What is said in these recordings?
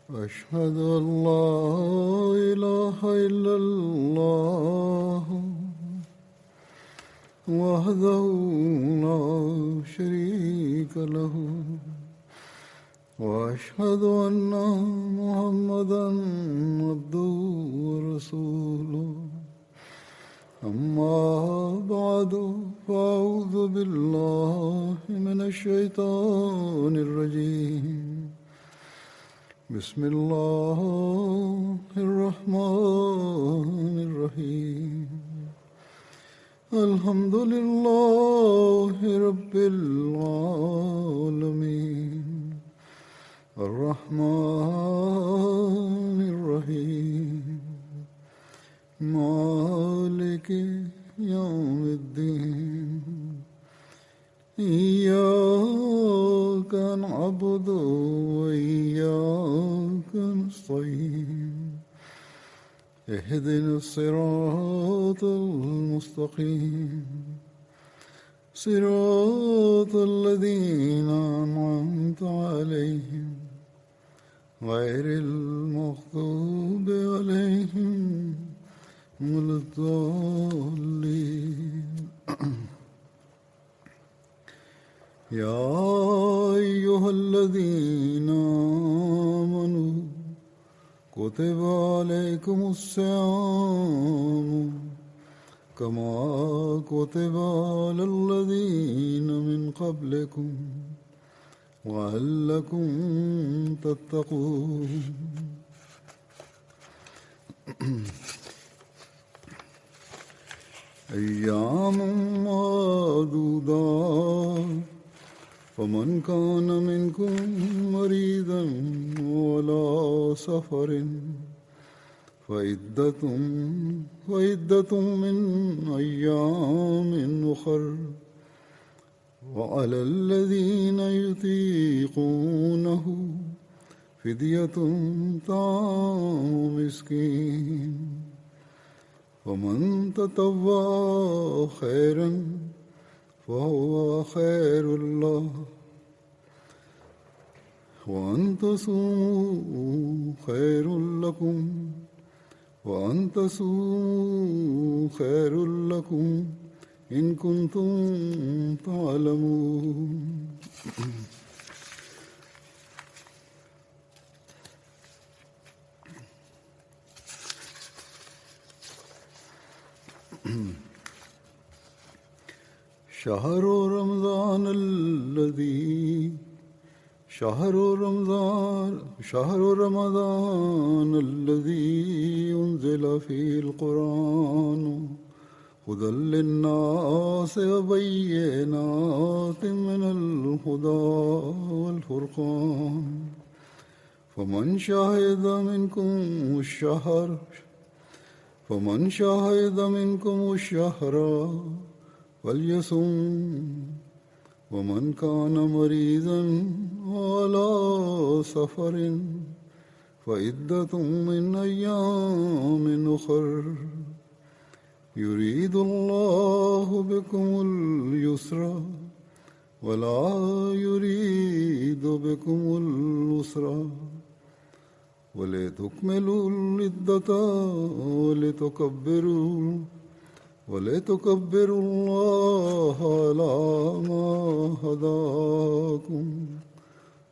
أشهد أن لا إله إلا الله وحده لا شريك له وأشهد أن محمدا عبده ورسوله أما بعد فأعوذ بالله من الشيطان الرجيم بسم الله الرحمن الرحيم الحمد لله رب العالمين الرحمن الرحيم مالك يوم الدين إياك نعبد وإياك نستعين اهدنا الصراط المستقيم صراط الذين أنعمت عليهم غير المغضوب عليهم ولا الضالين يا أيها الذين آمنوا كتب عليكم الصيام كما كتب على الذين من قبلكم لعلكم تتقون أيام معدودات فمن كان منكم مريضا وعلى سفر فعدة من أيام أخر وعلى الذين يطيقونه فدية طعام مسكين ومن تطوع خيرا فهو خير الله وأن تصوموا خير لكم وأن تصوموا خير لكم إن كنتم تعلمون شهر رمضان الذي أنزل فيه القرآن هدى للناس وبينات من الهدى والفرقان فمن شهد منكم الشهر فليصم ومن كان مريضا على سفر فعدة من أيام أخر يريد الله بكم اليسر ولا يريد بكم العسر ولتكملوا العدة ولتكبروا الله على ما هداكم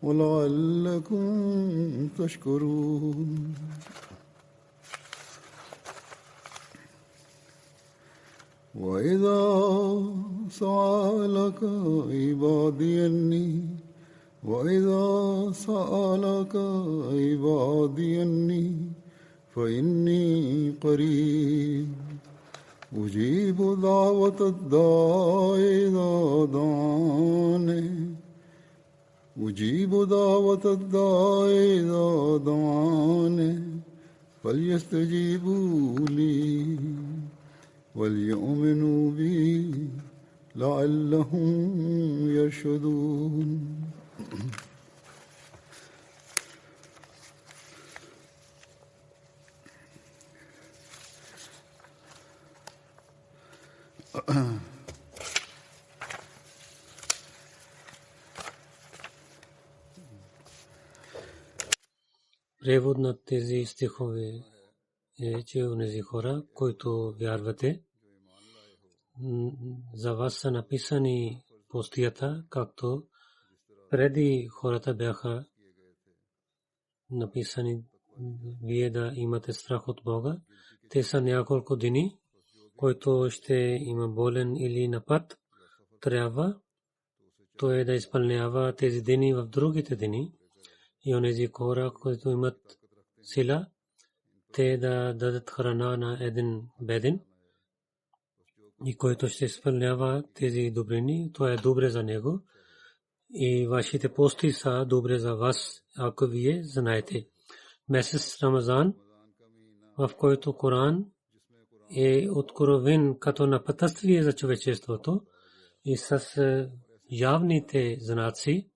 ولعلكم تشكرون وإذا سألك عبادي أني فإني قريب أجيب دعوة الداع إذا دعاني فليستجيبوا لي وليؤمنوا بي لعلهم يرشدون превод на тези стихове е, че онези хора, които вярвате, за вас са написани постията, както преди хората бяха написани, вие да имате страх от Бога. Те са няколко дни, който ще има болен или напад, трябва той да изпълнява тези дни в другите дни. И онези хора, които имат сила, те да дадат храна на един беден, и който ще изпълнява тези добрини, то е добре за него. И вашите пости са добре за вас, ако вие знаете. Месец Рамазан, в който Коран е откровен като напътствие за човечеството и с явните знаци,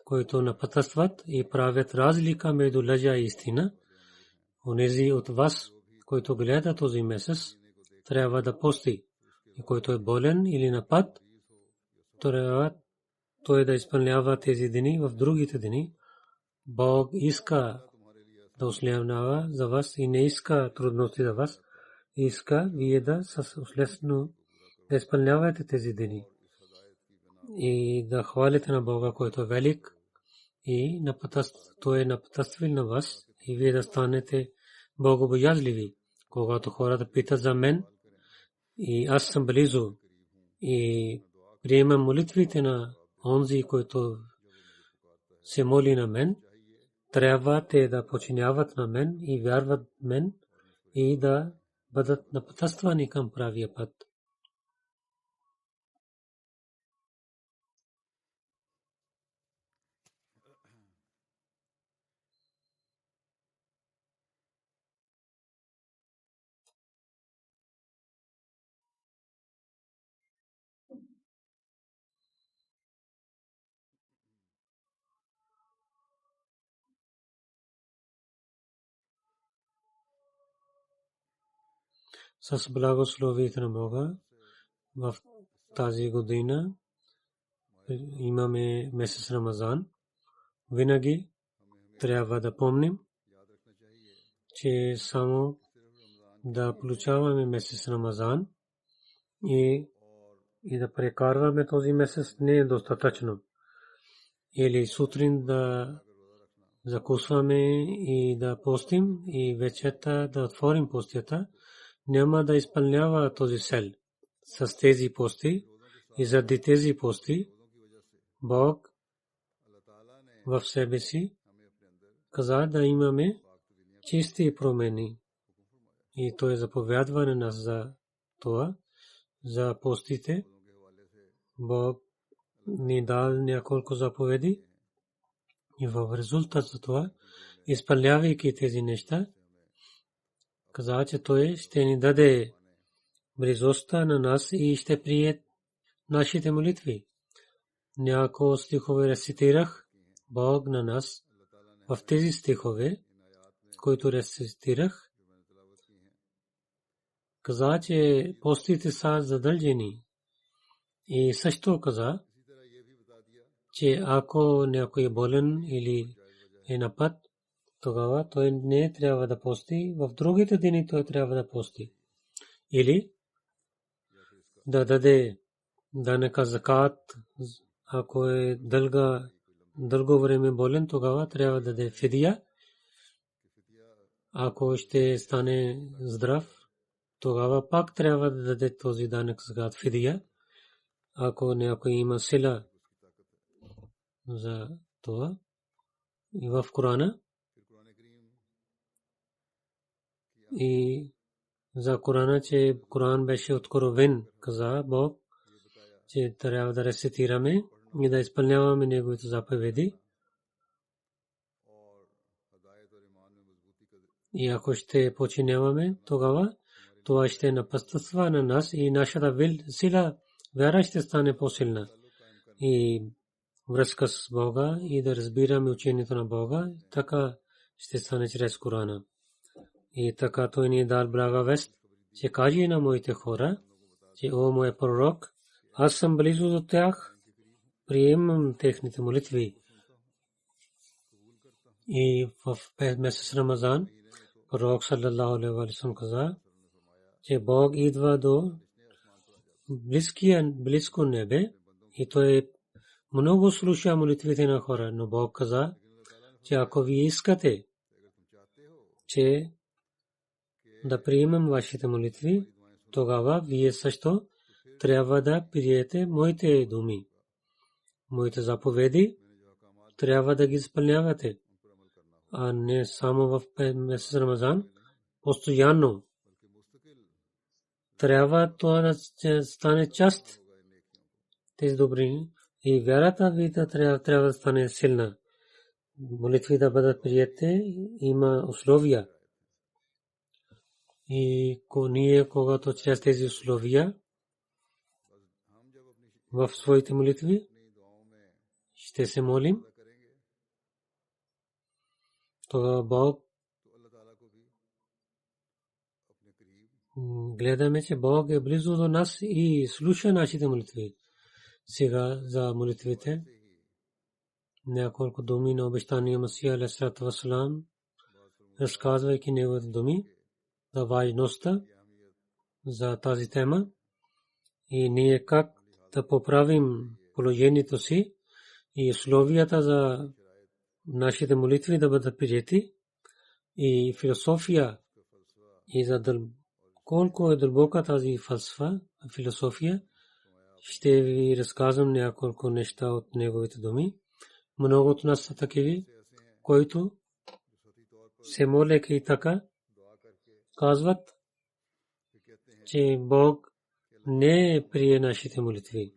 които напътстват и правят разлика между лъжа и истина. Онези от вас, които гледат този месец, трябва да пости. И който е болен или напад, трябва той да изпълнява тези дни в другите дни. Бог иска да услевнява за вас и не иска трудности за вас. Иска вие да с услесно да изпълнявате тези дни и да хвалите на Бога, който е велик и той е напътствил на вас и вие да станете богобоязливи. Когато хората питат за мен и аз съм близо и приемам молитвите на онзи, който се моли на мен, трябва те да починяват на мен и вярват в мен и да бъдат напътствани към правия път. С благословието на Бога в тази година имаме месец Рамазан. Винаги трябва да помним, че само да получаваме месец Рамазан и да прекарваме този месец не е достатъчно. Или сутрин да закусваме и да постим и вечерта да отворим постията, няма да изпълнява този цел. С тези пости и заради тези пости Бог в себе си каза да имаме чисти промени. И той заповядва на нас за това, за постите. Бог ни дал няколко заповеди и в резултат за това, изпълнявайки тези неща, каза, че той ще ни даде близостта на нас и ще прие нашите молитви. Няколко стихове рецитирах Бог на нас. В тези стихове, които рецитирах, каза, че постите са задължени. И също каза, че ако някой е болен или е напад, тогава той не трябва да пости. В другите дни той трябва да пости. Или да даде данъка закат, ако е дълго време болен, тогава трябва да даде фидия. Ако ще стане здрав, тогава пак трябва да даде този данък закат фидия. Ако някой има сила за това. И в Корана и за Корана, че Коран беше откровен, каза Бог, че трябва да рецитираме и да изпълняваме неговите заповеди. И ако ще починяваме, тогава това ще напътства на нас и нашата сила, вяра ще стане по-силна. И връзка с Бога и да разбираме учението на Бога, така ще стане чрез Корана. И така той ни дал блага вест, че кажи на моите хора, че о мой пророк, аз съм близо до тях, приемам техните молитви. И в месец Рамазан пророк саллаллаху алейхи ва саллям каза, че Бог идва до близко небе и той много слуша молитвите на хора, но Бог каза, че ако вие искате, че да приемем вашите молитви, тогава вие също трябва да приемете моите думи, моите заповеди, трябва да ги изпълнявате, а не само в месец Рамазан, постоянно. Трябва това да стане част тези добрини и вярата ви трябва да стане силна. Молитви да бъдат приети, има условия. И ние, когато чрез тези условия в своите молитви ще се молим, тогава Бог гледаме, че Бог е близо до нас и слуша нашите молитви. Сега за молитвите няколко думи на обещания Масия алейхиссалату вассалам, разказвайки неговите думи за важността за тази тема и ние как да поправим положението си и условията за нашите молитви да бъдат приети и философия и за колко е дълбока тази философия, ще ви разказвам няколко неща от неговите думи. Много от нас са такива, които се молят и така казват, че Бог не прие нашите молитви.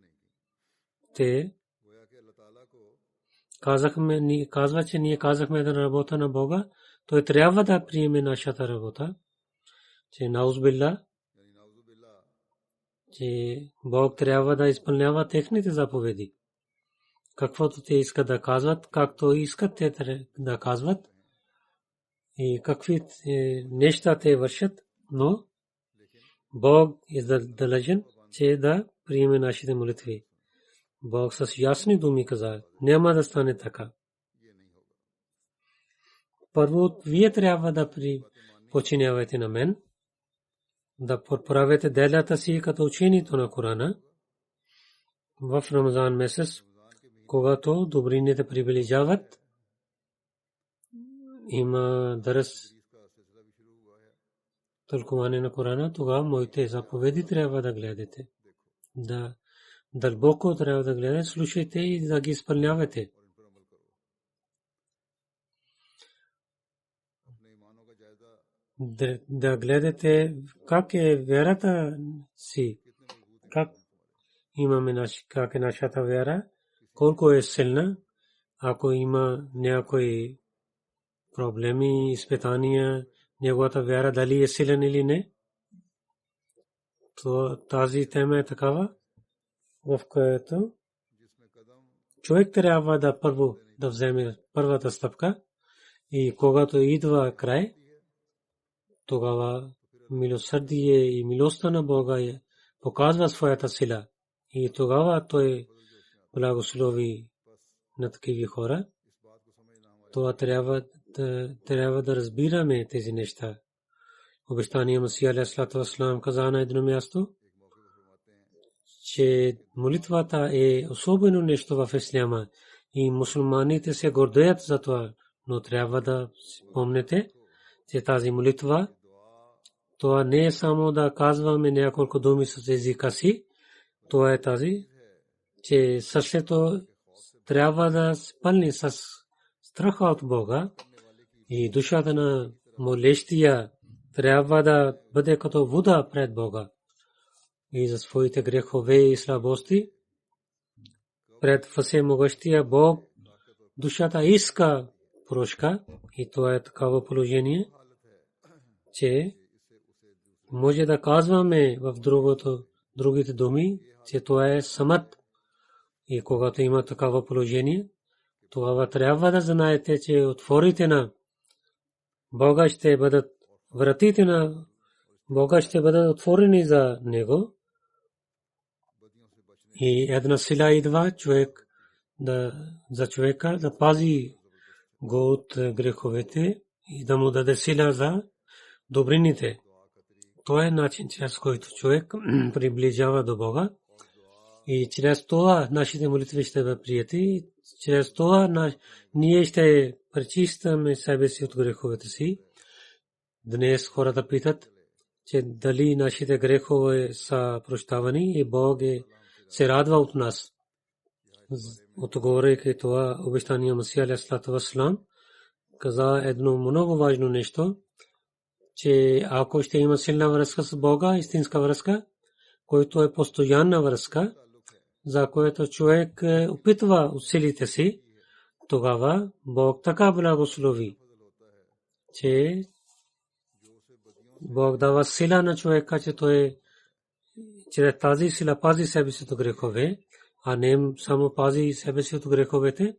Те казват, че ние казахме да работа на Бога, той трябва да приеме нашата работа, че наузбилла, че Бог трябва да изпълнява техните заповеди. Каквото те искат да казват, както искат те да казват и какви неща те вършат, но Бог е длъжен, че да приеме нашите молитви. Бог с ясни думи каза, няма да стане така. Първо, вие трябва да починявате на мен, да поправете делата си като учението на Корана. В Рамазан месец, когато добрините приближават, има дърс тълкуване на Корана, тогава моите заповеди трябва да гледате. Да дълбоко трябва да гледате, слушайте и да ги изпълнявате. Да гледате как е вярата си, как имаме как е нашата вяра, колко е силна, ако има някои проблеми, изпитания, неговата вяра дали е силен или не. То тази тема е такава, в която човек трябва да първо да вземе първата стъпка и когато идва край, тогава милосърдие и милостта на Бога показва своята сила и тогава той благослови на такива хора. Това трябва да разбираме тези неща. Обещания Масия алейхиссалату вассалам каза на едно място, че молитвата е особено нещо в исляма и мусулманите се гордеят за това, но трябва да помните, че тази молитва, това не е само да казваме няколко думи с езика си, това е тази, че сърцето трябва да спълни с страха от Бога и душата на молещия трябва да бъде като вода пред Бога и за своите грехове и слабости пред всемогъщия Бог душата иска прошка и това е такава положение, че може да казваме в другите думи, че това е самат. И когато има такава положение, тогава трябва да знаете, че отворите на Бога ще бъдат, вратите на Бога ще бъдат отворени за него. И една сила идва за човека да пази го от греховете и да му даде сила за добрините. Това е начин, чрез който човек приближава до Бога. И чрез това нашите молитви ще бъдат прияти. Чрез това ние ще пречистваме себе си от греховете си. Днес хората питат, че дали нашите грехове са прощавани и Бог се радва от нас. Отговорейки това, обещания Масия алейхиссалату вассалам каза едно много важно нещо, че ако ще има силна връзка с Бога, истинска връзка, който е постоянна връзка, за което човек опитва усилите си, тогава Бог така благослови, че Бог дава сила на човека, че той чрез тази сила пази себе си от грехове, а не само пази себе си от греховете,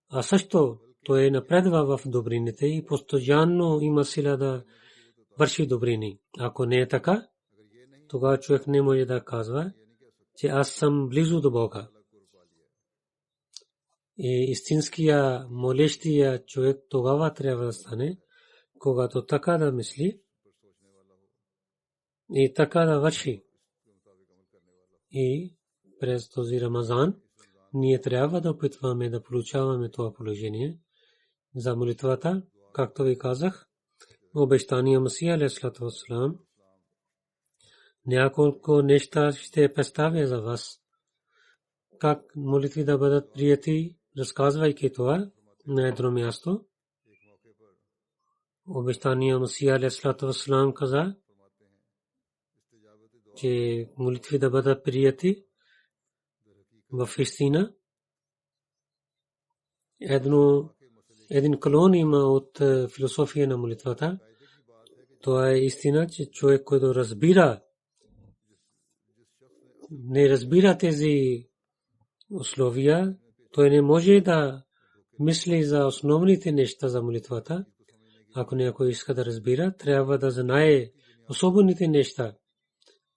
а също той напредва в добрините и постоянно има сила да върши добрини. Ако не е така, тогава човек не може да казва, че аз съм близо до Бога. И истинския молещия човек тогава трябва да стане, когато така да мисли и така да върши. И през този Рамазан ние трябва да опитваме да получаваме това положение за молитвата, както ви казах, обещания Масия алейхиссалату вассалам. Няколко неща ще представя за вас, как молитви да бъдат прияти, разказвайки това на едно място. Обещания Масия алейхиссалату вассалам каза, че молитви да бъдат прияти в истина. Един колон има от философия на молитвата. Това е истина, че човек, който не разбира тези условия, той не може да мисли за основните неща за молитвата. Ако някой иска да разбира, трябва да знае особените неща.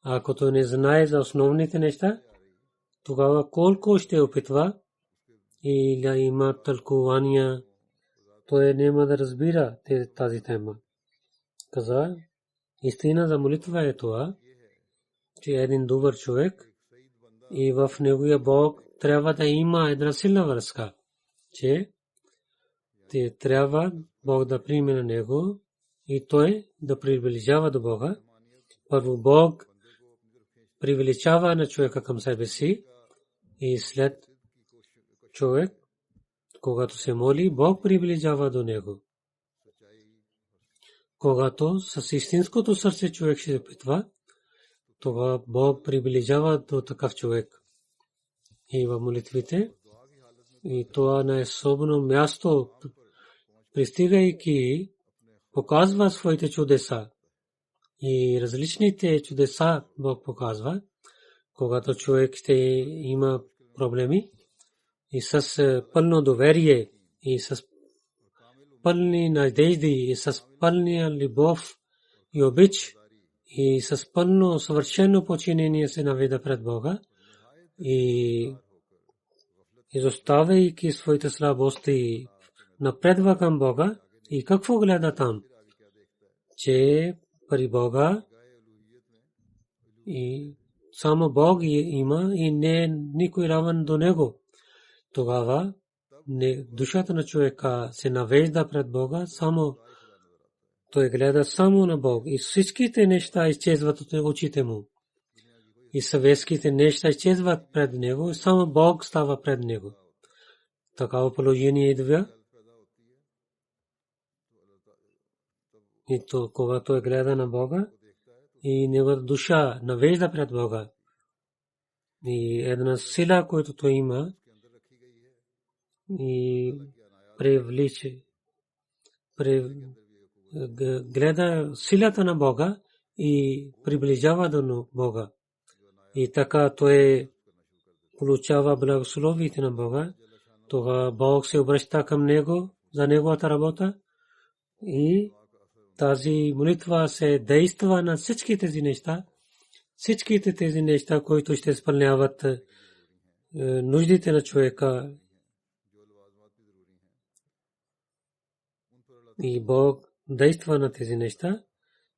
Ако той не знае за основните неща, тогава колко ще опитва и да има тълкувания, той няма да разбира тази тема. Каза, истина за молитва е това, че един добър човек и в неговия Бог трябва да има една силна връзка, че трябва Бог да приеме на него и той да приближава до Бога. Първо Бог привличава на човека към себе си и след човек, когато се моли, Бог приближава до него. Когато с истинското сърце човек ще се опитва, това Бог приближава до такъв човек. И в молитвите, и това на особено място, пристигайки, показва своите чудеса. И различните чудеса Бог показва, когато човек ще има проблеми и с пълно доверие и с пълни надежди и с пълна любов и обич и с пълно съвършено подчинение се наведа пред Бога и изоставяйки своите слабости напредва към Бога. И какво гледа там? Че при Бога и само Бог има и не никой равен до него. Тогава душата на човека се навежда пред Бога, само той гледа само на Бог и всичките неща изчезват от очите му. И съветските неща изчезват пред него, само Бог става пред него. Такава положение идва. И то, когато той гледа на Бога и неговата душа навежда пред Бога. И една сила, която той има, и гледа силата на Бога и приближава до Бога. И така той получава благословите на Бога. Тогава Бог се обръща към него за неговата работа и тази молитва се действа на всички тези неща. Всичките тези неща, които ще изпълняват нуждите на човека. И Бог действа на тези неща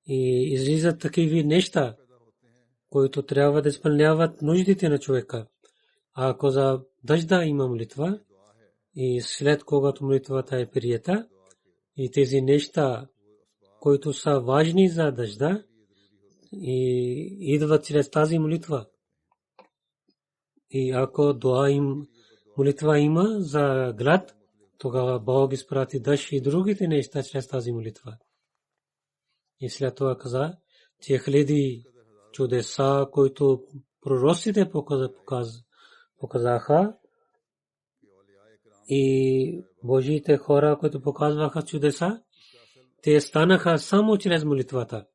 и излизат такива неща, които трябва да изпълняват нуждите на човека. А ако за дъжда има молитва и след когато молитвата е приета и тези неща, които са важни за дъжда, и идват чрез тази молитва. И ако дуа им молитва има за глад, тогава Бог изпрати дъжд и другите неща чрез тази молитва. И след това каза, че хиляди чудеса, които пророците показаха, и Божиите хора, които показваха чудеса, те станаха само чрез молитвата.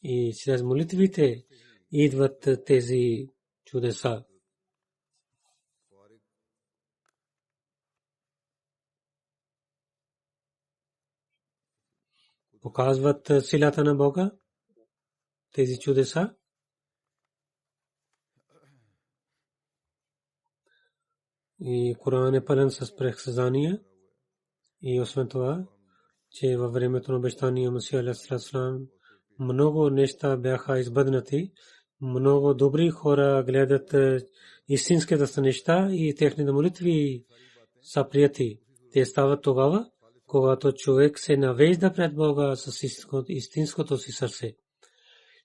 И чрез молитвите идват тези чудеса. Показват силата на Бога тези чудеса. И Коран е пълен с предсказания. И освен това, че във времето на обещания Масия алейхиссалам много неща бяха избъднати. Много добри хора гледат истинските неща и техните молитви са прияти. Те стават тогава, когато човек се навежда пред Бога с истинското си сърце.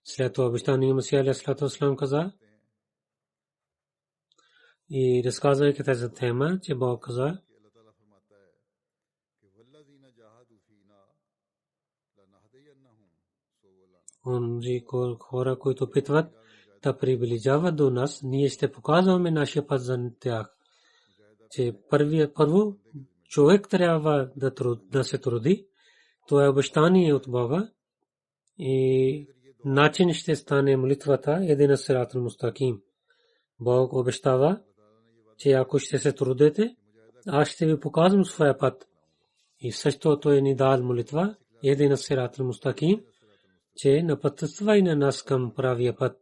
След това обещания Масия алейхиссалам каза, и разказвайки тази тема, че Бог каза, онзи хора, които питват да приближават до нас, ние ще показваме нашия път за тях. Че първо човек трябва да се труди. Това е обещание от Бога. И начин ще стане молитвата един сират мустаким. Бог обещава, че ако ще се трудите, аз ще ви показвам своя път. И също той ни дал молитва, един сират мустаким, че напътства на нас към правия път.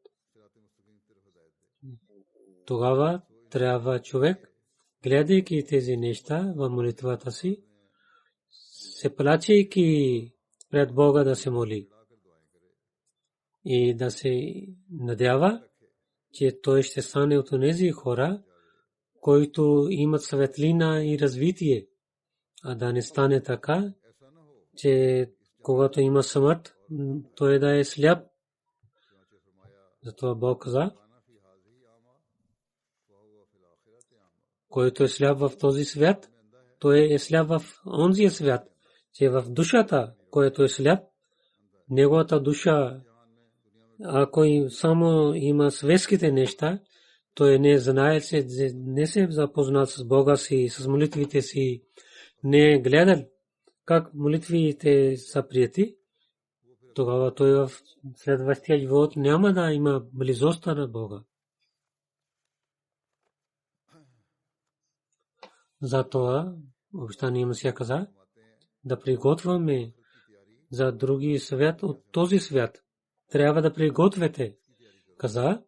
Тогава трябва човек, гледайки тези неща в молитвата си, се плачейки пред Бога да се моли и да се надява, че той ще стане от тези хора, които имат светлина и развитие, а да не стане така, че когато има смърт, той да е сляп. Затова Бог каза, който е сляп в този свят, той е сляп в онзия свят, че в душата, който е сляп, неговата душа, ако само има светските неща, той не знае, не се запознал с Бога си, с молитвите си, не е гледал как молитвите са прияти, тогава той в следващия живот няма да има близостта на Бога. Затова обещание Масия каза да приготвяме за други свят от този свят. Трябва да приготвяте. Каза,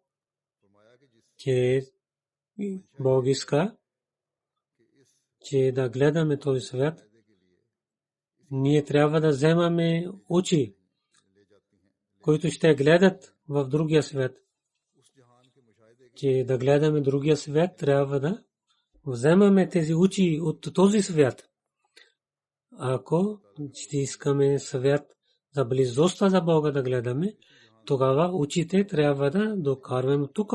че Бог иска, че да гледаме този свят. Ние трябва да вземаме очи, които ще гледат в другия свят. Че да гледаме другия свят, трябва да вземаме тези очи от този свят. Ако ще искаме свят за близостта за Бога да гледаме, тогава очите трябва да докарваме тук.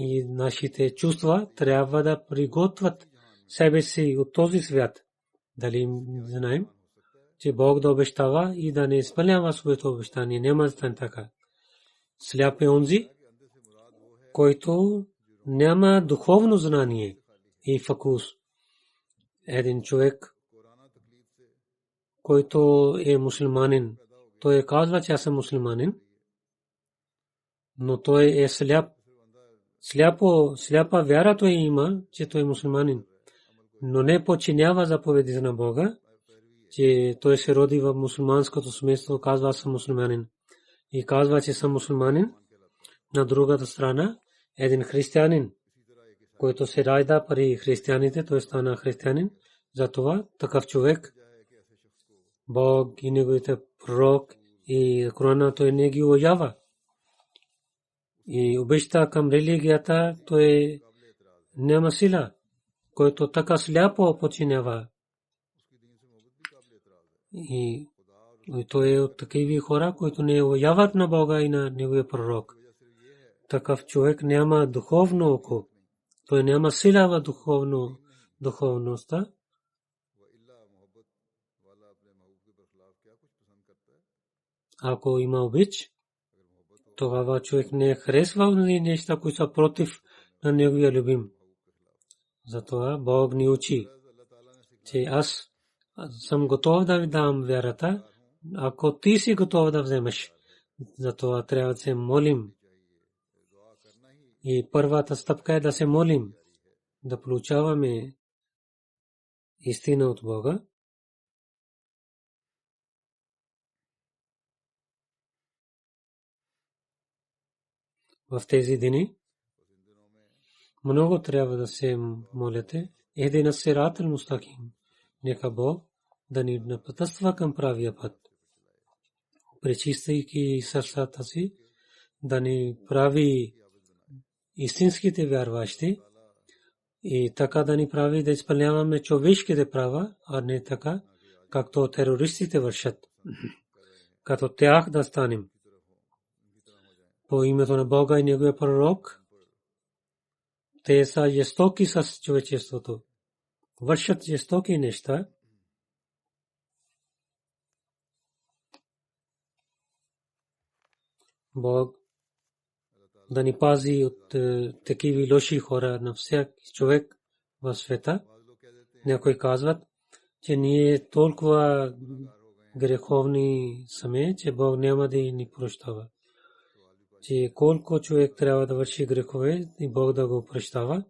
И нашите чувства трябва да приготвят себе си от този свят. Дали знаем, че Бог да обещава и да не изпълнява своето обещание, няма да стане така. Сляп е онзи, който няма духовно знание и фокус. Един човек, който е мусулманин, той казва, че аз съм мусулманин, но той е сляп. Сляпа вяра той има, че той е мусулманин, но не подчинява заповедите на Бога, че той се роди в мусулманското семейство, казва, аз съм мусулманин. И казва, че съм мусулманин. На другата страна, един християнин, който се ражда при християните, той стана християнин. Затова такъв човек Бог и неговите пророк и Корана той не ги уважава. И обеща към религията той няма сила, който така сляпо починява. И той е от такива хора, които не уважават на Бога и на неговия пророк. Такъв човек няма духовно око. Той няма сила в духовността. Ако има обич, тогава човек не харесва неща, които са против на неговия любим. Затова Бог ни учи, че аз съм готов да ви дам вярата, ако ти си готов да вземеш. Затова трябва да се молим. И първата стъпка е да се молим, да получаваме истина от Бога. В тези дни много трябва да се молите. Ехдина сират ал-мустаким. Нека Бог да ни напътства към правия път, пречиствайки сърцата си, да ни прави истинските вярващи и така да ни прави да изпълняваме човешките права, а не така, както терористите вършат. Като тях да станем. По името на Бога и неговия пророк, те са жестоки с човечеството. Вършат жестоки неща. Бог да ни пази от такива лоши хора на всяк човек в света. Някои казват, че ние толкова греховни сме, че Бог няма да ни прощава. Че колко човек трябва да върши грехове и Бог да го прощава.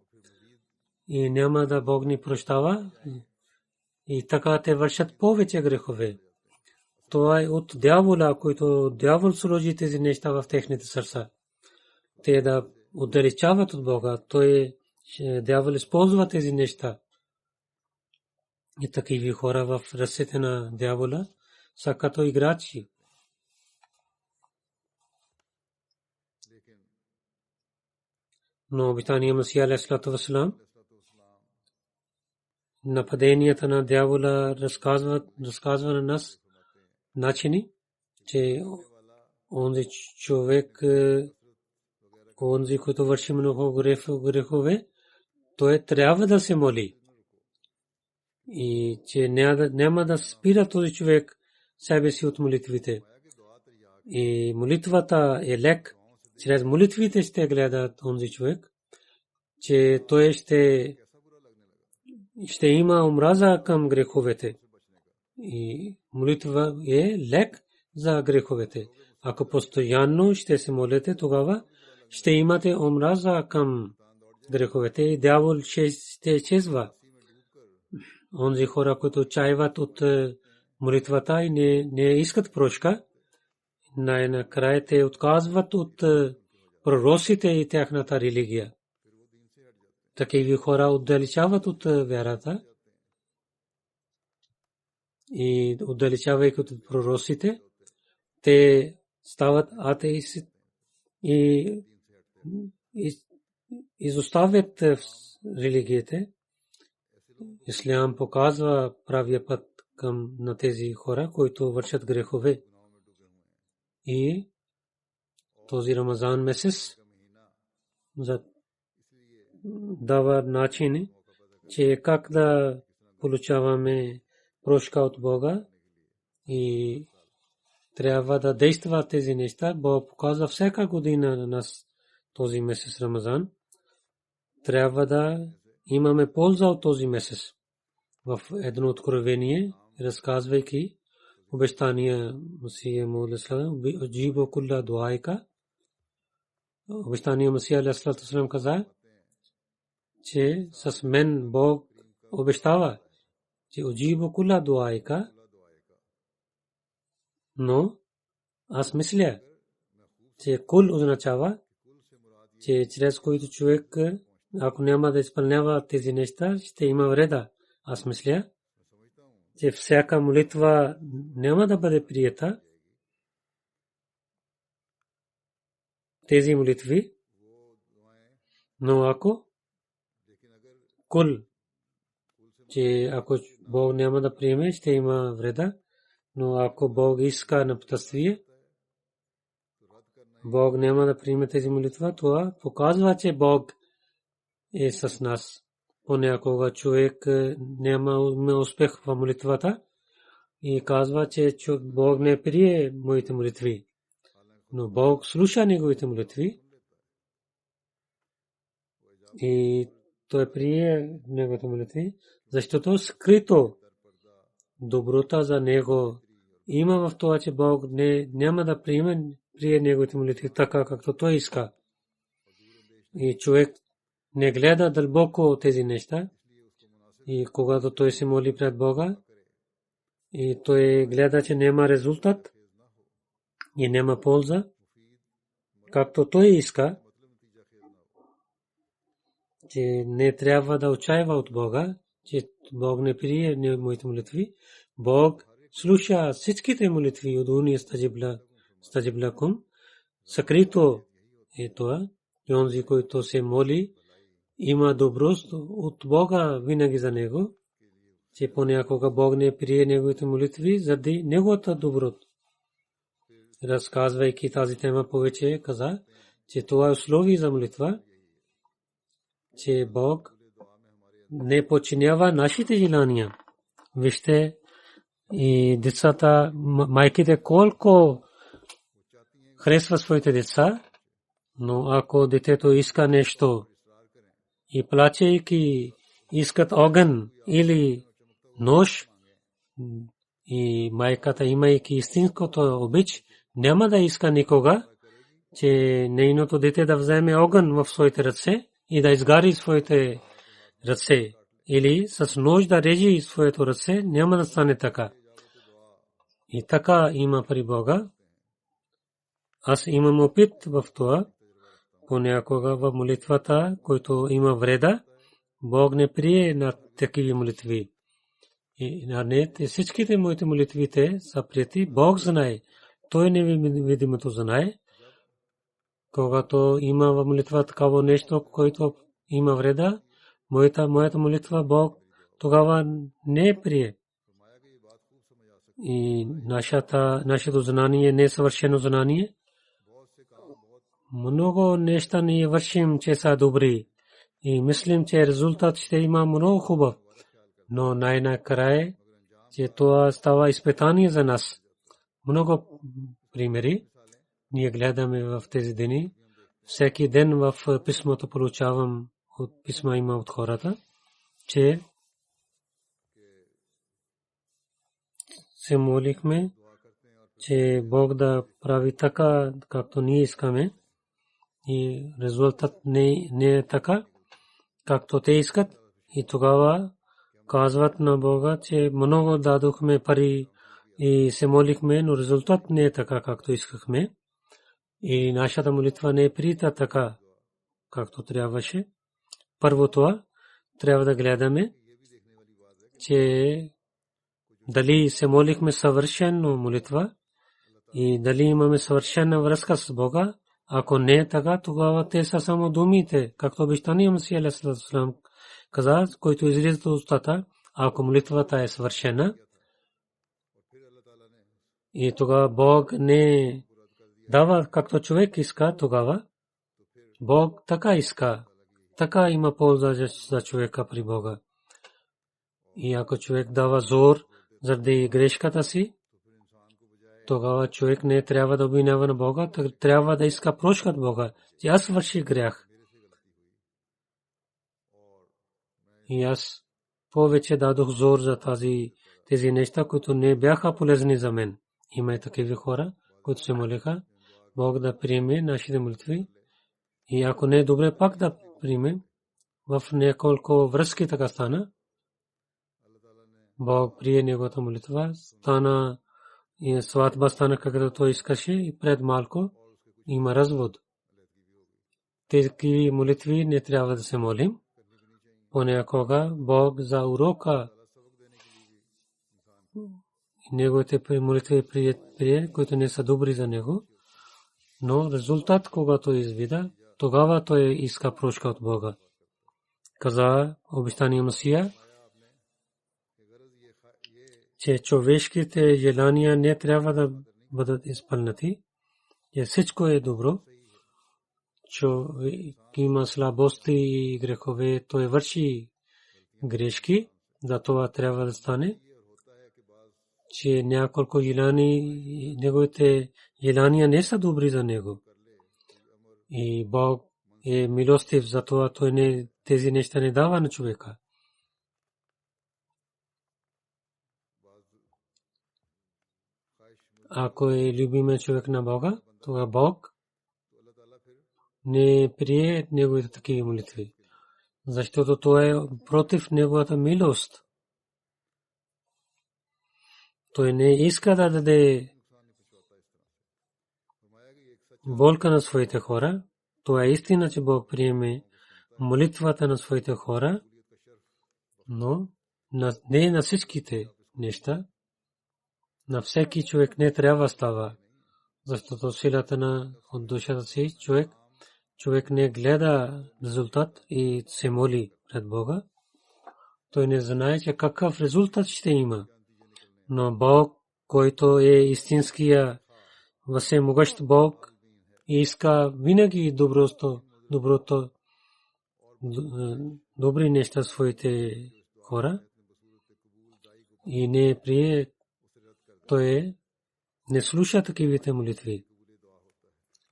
И няма да Бог ни прощава. И така те вършат повече грехове. Това е от дявола, който дявол сложи тези неща в техните сърца. Те да отдалечават от Бога. Той дявол използва тези неща. И такива хора в ръцете на дявола са като играчи. Но обитания Масия алейхиссалату вассалам нападенията на дявола разказва на нас начини, че онзи човек, онзи, който върши много грехове, той трябва да се моли. И че няма да спира този човек себе си от молитвите. И молитвата е лек. Чрез молитвите ще гледат онзи човек, че той ще има омраза към греховете. И молитва е лек за греховете. Ако постоянно ще се молите, тогава ще имате омраза към греховете и дявол ще изчезва. Онзи хора, които чайват от молитвата и не искат прошка, най-накрая те отказват от пророците и тяхната религия. Такива хора отдалечават от вярата и отдалечавайки от пророците, те стават атеисти и изоставят религиите. Ислям показва правия път към на тези хора, които вършат грехове. И този Рамазан месец дава начини, че как да получаваме прошка от Бога и трябва да действа тези неща. Бог показва всяка година на нас този месец Рамазан. Трябва да имаме полза от този месец. В едно откровение, разказвайки обещания Масия Муслим, Джибо Кулла Дуайка, обещания Масия алейхиссалам каза, че с мен Бог обещава, че Джибо Кулла Дуайка, но аз мисля, че кул означава, че чрез който човек, ако няма да изпълнява тези неща, ще има вреда. Аз мисля, че всяка молитва няма да бъде приета. Тези молитви, но ако че ако Бог няма да приеме, ще има вреда, но ако Бог иска напътствие, Бог няма да приеме тези молитва, това показва, че Бог е с нас. Понякога човек няма успех в молитвата и казва, че Бог не прие моите молитви. Но Бог слуша неговите молитви и той прие неговите молитви, защото скрито доброта за него има в това, че Бог няма да прие неговите молитви така, както той иска. И човек не гледа дълбоко тези неща. И когато той се моли пред Бога, и той гледа, че няма резултат и няма полза, както той иска, че не трябва да отчаива от Бога, че Бог не прие моите молитви. Бог слуша всичките молитви от уния стаджиблакум. Скрито е това, и онзи, който се моли, има доброст от Бога винаги за него, че понякога Бог не прие неговите молитви заради неговата доброт. Разказвайки тази тема повече, каза, че това е условие за молитва, че Бог не подчинява нашите желания. Вижте, и децата, майките колко харесва своите деца, но ако детето иска нещо и плачейки искат огън или нож, и майката, имайки истинското обич, няма да иска никога, че нейното дете да вземе огън в своите ръце и да изгари своите ръце, или с нож да режи своето ръце, няма да стане така. И така има при Бога. Аз имам опит в това. Понякога в молитвата, който има вреда, Бог не прие на такива молитви. И на нет всичките моите молитвите са прияти. Бог знае. Той невидимото знае. Когато има в молитва такава нещо, което има вреда, моята молитва Бог тогава не прие. И нашето знание не е съвършено знание. Много неща ние вършим, че са добри и мислим, че резултат ще има много хубав. Но най-накрая, че това става изпитание за нас. Много примери ние гледаме в тези дни. Всеки ден в писмото получавам от писма има от хората, че се молихме, че Бог да прави така, както ние искаме. И резултат не е така, както те искат. И тогава казват на Бога, че много дадохме пари и се молихме, но резултат не е така, както искахме. И нашата молитва не е приета така, както трябваше. Първо това трябва да гледаме, че дали се молихме съвършено молитва и дали имаме съвършена връзка с Бога. Ако не е така, тогава те са само думите, както обещания Месия алейхи салам каза, който излизат от устата, ако молитвата е съвършена. И тогава Бог не дава както човек иска, тогава Бог така иска. Така има полза за човека при Бога. И ако човек дава зор заради грешката си, тогава човек не трябва да обвинява на Бога, трябва да иска прошка от Бога, че аз върших грях. И аз повече дадох зор за тези неща, които не бяха полезни за мен. Има и такива хора, които се молиха, Бог да приеме нашите молитви. И ако не е добре, пак да приеме. В няколко връзки така стана. Бог прие неговата молитва, стана и сватба стана както той искаше и пред малко има развод. Тези молитви не трябва да се молим. Понякога Бог за урока неговите молитви прие, които не са добри за него, но резултат, когато извида, тогава той иска прошка от Бога. Каза обещания Месия, че човешките желания не трябва да бъдат изпълнати, че всичко е добро, че има слабости и грехове, той върши грешки, за това трябва да стане, че няколко желания, неговите желания не са добри за него. И Бог е милостив, за това той тези неща не дава на човека. Ако е любимия човек на Бога, тогава Бог не прие неговите такива молитви, защото той е против неговата милост. Той не иска да даде болка на своите хора. Това е истина, че Бог приеме молитвата на своите хора, но не на всичките неща. На всеки човек не трябва става, защото силата на от душата си човек не гледа резултат и се моли пред Бога. Той не знае, че какъв резултат ще има. Но Бог, който е истинския всемогъщ Бог, иска винаги доброто, добри неща своите хора и не прие, той не слуша такивите молитви.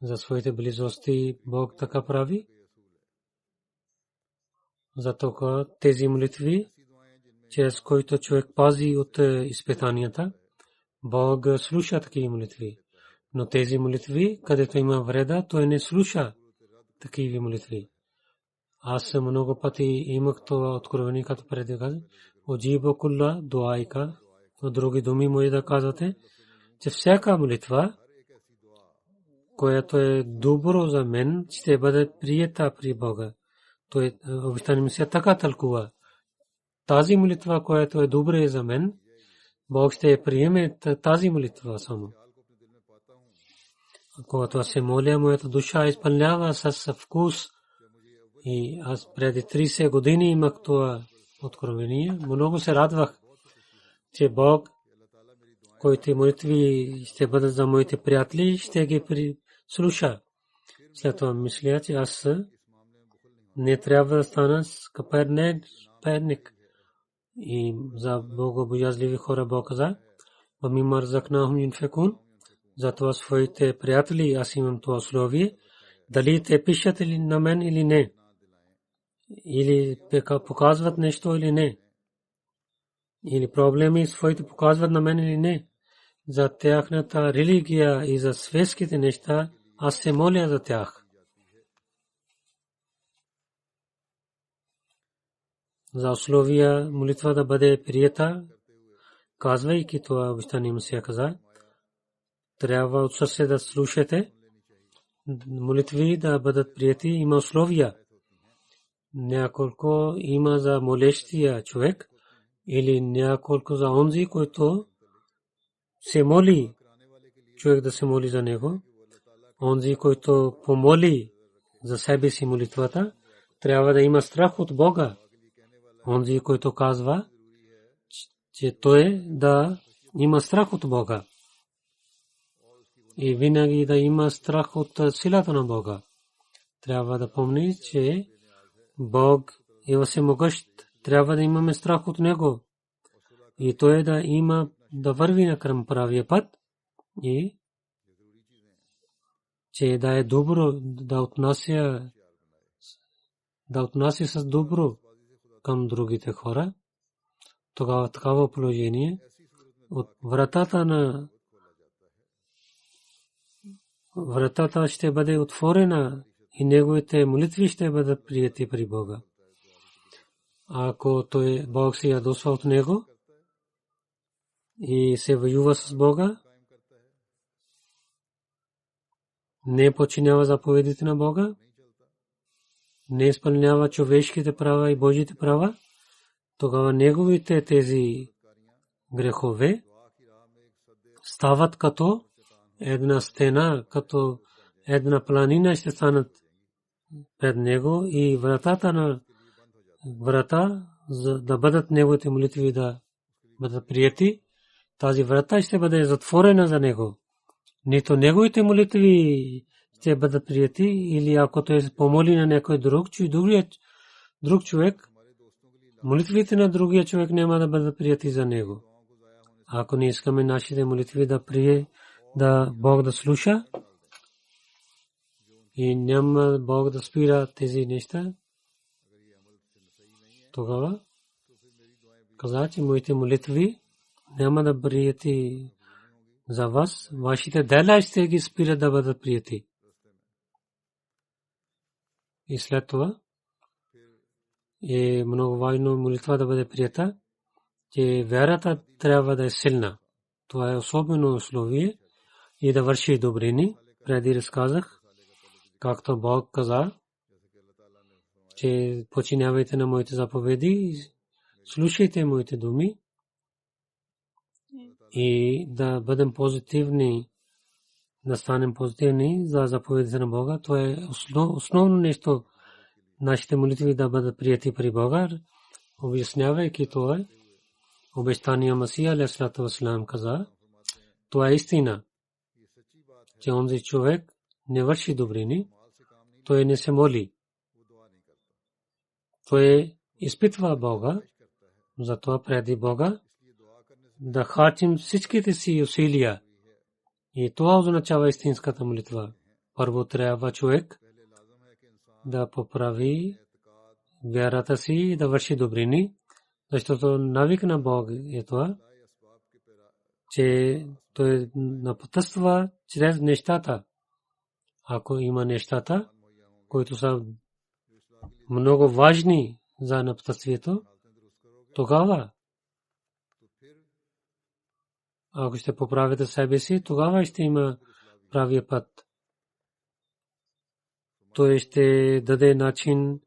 За своите близости Бог така прави. Затова тези молитви, чрез които човек пази от изпитанията, Бог слуша такива молитви. Но тези молитви, където има вреда, той не слуша такива молитви. Аз много пъти имах това откровение, като преди казах, оджиба кулла дуайка, от други думи може да казвате, че всяка молитва, която е добро за мен, ще бъде приета при Бога. Той обещание ми се така тълкува. Тази молитва, която е добре за мен, Бог ще приеме тази молитва само. Когато аз се моля, моята душа изпълнява с вкус. И аз преди 30 години имах това откровение. Много се радвах, че Бог, който молитви ще бъдат за моите приятели, ще ги слуша. След това мисля, че аз не трябва да стана каперник. И за богобоязливи хора Бог каза, وَمِمَّا رَزَقْنَاهُمْ يُنْفِقُونَ. Затова своите приятели аз имам това условие, дали те пишат или на мен или не, или показват нещо или не, или проблеми своите показват на мен или не. За тяхната религия и за светските неща аз се моля за тях. За условия молитва да бъде приета, казвайки това обещание Месия каза, трябва от сърце да слушате. Молитви да бъдат прияти, има условия. Няколко има за молещия човек или няколко за онзи, който се моли, човек да се моли за него. Онзи, който помоли за себе си молитвата, трябва да има страх от Бога. Онзи, който казва, че той да има страх от Бога. И винаги да има страх от силата на Бога. Трябва да помни, че Бог е всемогъщ. Трябва да имаме страх от Него. И той да върви към правия път. И че да е добро, да отнася с добро към другите хора. Тогава такава положение от вратата ще бъде отворена и неговите молитви ще бъдат прияти при Бога. Ако той Бог се ядосва от него и се воюва с Бога, не подчинява заповедите на Бога, не изпълнява човешките права и Божите права, тогава неговите тези грехове стават като една стена, като една планина ще станат пред него и врата за да бъдат неговите молитви да бъдат прияти. Тази врата ще бъде затворена за него. Нито неговите молитви ще бъдат прияти, или ако той помоли на някой друг човек, молитвите на другия човек няма да бъдат прияти за него. Ако не искаме нашите молитви да Бог да слуша и няма Бог да спира тези неща, тогава каза, че моите молитви няма да прияти за вас, вашите дела ще ги спират да бъдат прияти. И след това е много важно молитва да бъде прията, че вярата трябва да е силна. Това е особено условие и да върши добрини. Преди разказах, както Бог каза, че починявайте на моите заповеди, слушайте моите думи и да бъдем позитивни, да станем позитивни за заповедите на Бога. Това е основно нещо, нашите молитви да бъдат прияти при Бога. Обяснявайки това, обещания Масия алейхиссалату вассалам каза, това е истина, че онзи човек не върши добрини, той не се моли. Той изпитва Бога, затова преди Бога да харчим всичките си усилия. И това означава истинската молитва. Първо трябва човек да поправи вярата си и да върши добрини, защото навик на Бог е това, че той напътства чрез нещата. Ако има нещата, които са много важни за напътствието, тогава, ако ще поправите себе си, тогава ще има правия път. Той ще даде начин,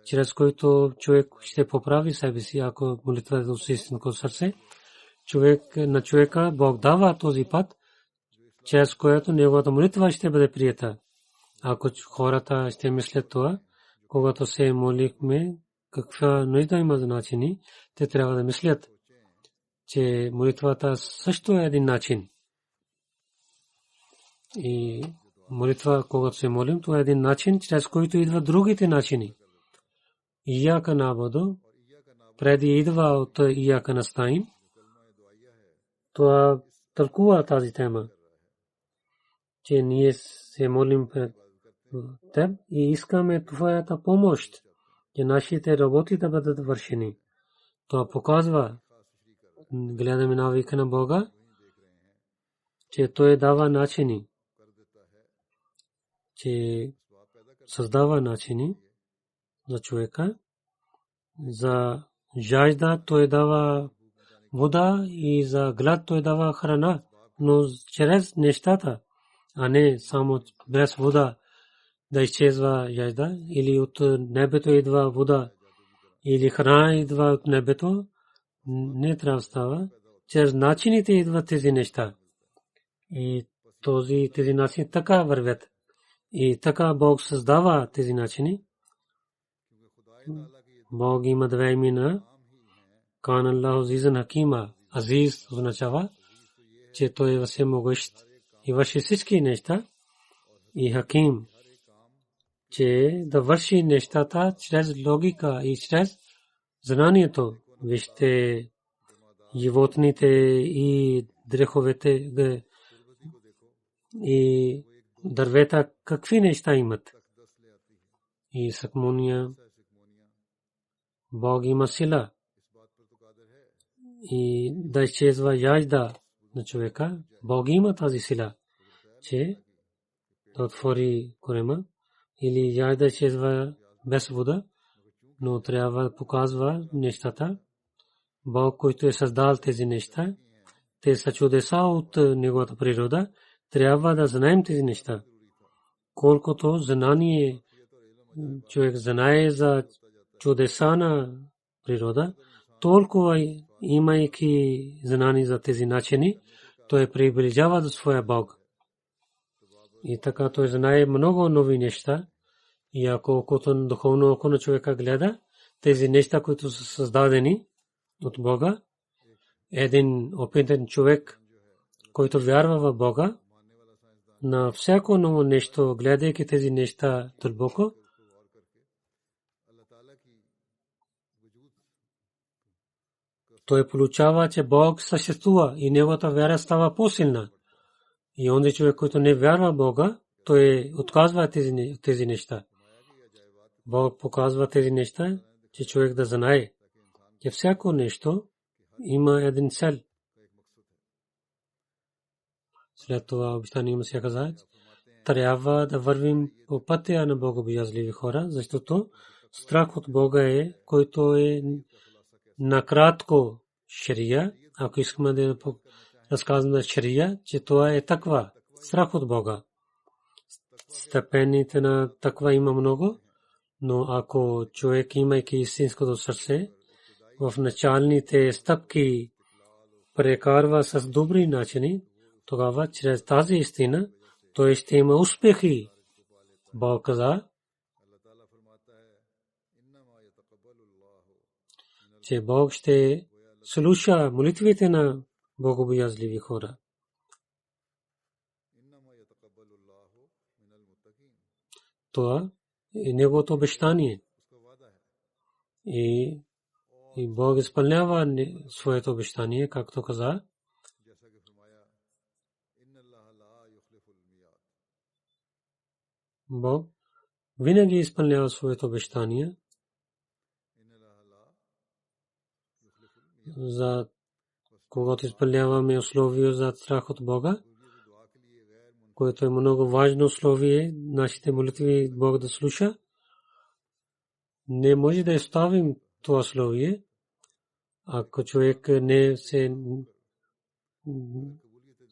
чрез който човек ще поправи себе си, ако молитвата от истинско сърце. На човека Бог дава този път, чрез който неговата молитва ще бъде прията. Ако хората ще мислят това, когато се молихме, каква нужда има за начини, те трябва да мислят, че молитвата също е един начин. И молитва, когато се молим, това е един начин, чрез който идват другите начини. Ияка набуду, преди идва от Ияка настаин. Това тълкува тази тема, че ние се молим пред теб и искаме твоята помощ, че нашите работи да бъдат вършени. Това показва, гледаме навика на Бога, че той дава начини, че създава начини за човека. За жажда той дава вода и за глад той дава храна, но чрез нещата, а не само без вода да изчезва жажда, или от небето идва вода, или храна идва от небето, не трябва да става. Чрез начините идват тези неща. И тези начини така вървят. И така Бог създава тези начини. Бог има две имена. Кан Аллаху азизан хакима. Азиз означава, че той е всемогъщ и върши всички неща. И хаким, че да върши нещата чрез логика и чрез знанието. Вижте животните и дреховете и дървета какви неща имат. И сакмония, Бог има сила. И да изчезва яжда на човека, Бог има тази сила, че да отвори корема или яжда изчезва без вода, но трябва да показва нещата. Бог, който е създал тези неща, те са чудеса от неговата природа, трябва да знаем тези неща. Колкото знание човек знае за чудеса на природа, толкова имайки знание за тези начини, той приближава до своя Бог. И така той знае много нови неща. И ако духовно око на човека гледа, тези неща, които са създадени от Бога, един опитен човек, който вярва в Бога, на всяко ново нещо, гледайки тези неща дълбоко, той получава, че Бог съществува и неговата вяра става по-силна. И онзи човек, който не вярва в Бога, той отказва тези неща. Бог показва тези неща, че човек да знае, че всяко нещо има един цел. След това обещание Масия каза, трябва да вървим по пътя на богобоязливи хора, защото страх от Бога е, който е накратко шария. Ако искаме да разказваме шария, че това е таква, страх от Бога. Степените на таква има много, но ако човек, имайки истинското сърце, в началните стъпки прекарва с добри начини, тогава чрез тази истина той ще има успехи. Бог каза, че Бог ще слуша молитвите на богобоязливи хора. Това е неговото обещание. И Бог изпълнява своето обещание, както каза. Бог винаги изпълнява своето обещание. За когато изпълняваме условия за страх от Бога, което е много важно условие, нашите молитви Бог да слуша, не може да оставим това условие, ако човек не се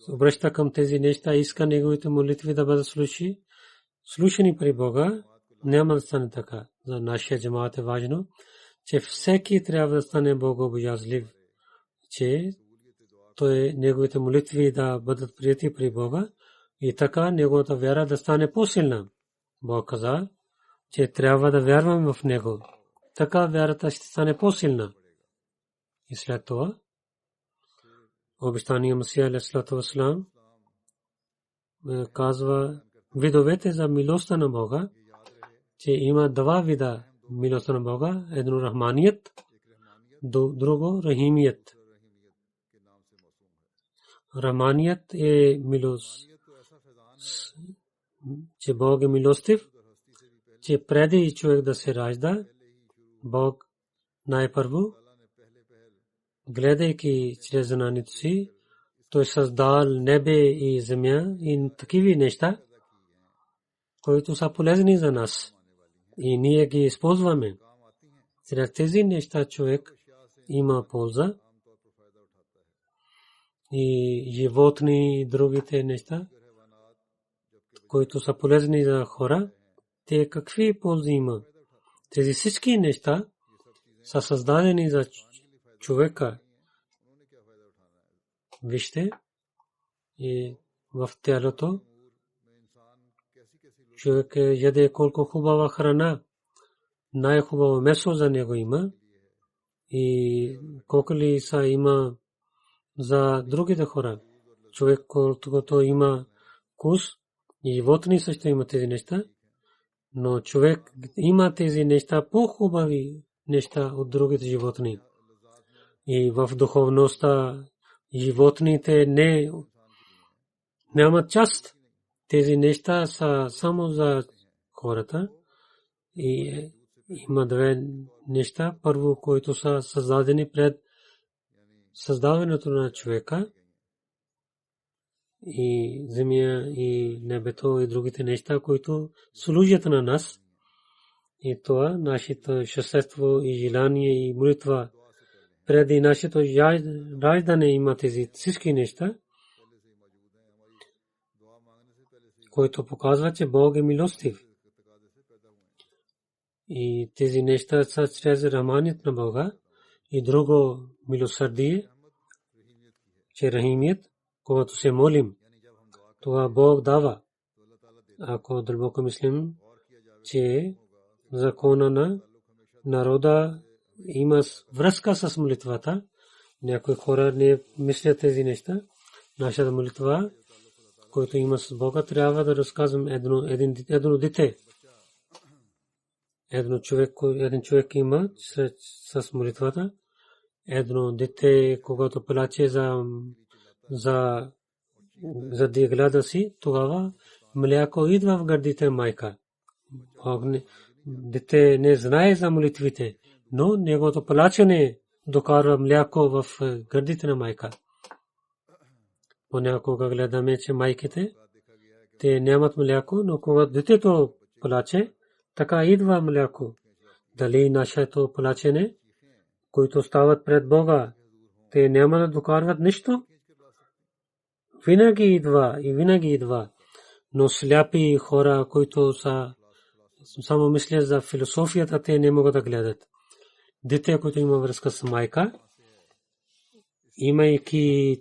обръща към тези неща, иска неговите молитви да бъдат слушани при Бога, няма да стане така. За нашия джамаат е важно, че всеки трябва да стане богобоязлив, че неговите молитви да бъдат прияти при Бога и така неговата вяра да стане по-силна. Бог каза, че трябва да вярваме в Него. Така вярата ще стане по-силна. И след това обещание Масия алейхиссалату вассалам казва видовете за милостта на Бога, че има два вида милостта на Бога. Едно рахманият, друго рахимият. Рахманият е милост, че Бог е милостив, че преди човек да се ражда, Бог най-първо, гледайки чрез знанието си, той създал небе и земя и такива неща, които са полезни за нас. И ние ги използваме. Чрез тези неща човек има полза. И животни и другите неща, които са полезни за хора, те какви ползи има? Тези всички неща са създадени за човека. Вижте, и в тялото човек яде колко хубава храна, най-хубаво месо за него има и колко ли са има за другите хора. Човек, който има вкус, и животни също има тези неща, но човек има тези неща по-хубави неща от другите животни. И в духовността животните нямат част. Тези неща са само за хората. И има две неща. Първо, които са създадени пред създаването на човека, и земя и небето и другите неща, които служат на нас. И това нашето щастие и желание и молитва преди нашето раждане има тези всички неща, които показват, че Бог е милостив. И тези неща са чрез рахманият на Бога И друго милосърдие, че рахимият, когато се молим, това Бог дава. Ако дълбоко мислим, че закона на народа има връзка с молитвата, някои хора не мислят тези неща. Нашата молитва, който има с Бога, трябва да разказвам едно дете. Един човек има с молитвата. Едно дете, когато плаче за глада си, тогава мляко идва в гърдите майка. Дете не знае за молитвите, но неговото плачене докарва мляко в гърдите на майка. Понякога гледаме, че майките, те нямат мляко, но когато детето плаче, така идва мляко. Дали нашето плачене, които стават пред Бога, те няма да докарват нищо? Винаги идва. Но сляпи хора, които са само мислят за философията, те не могат да гледат. Дете, което има връзка с майка, имайки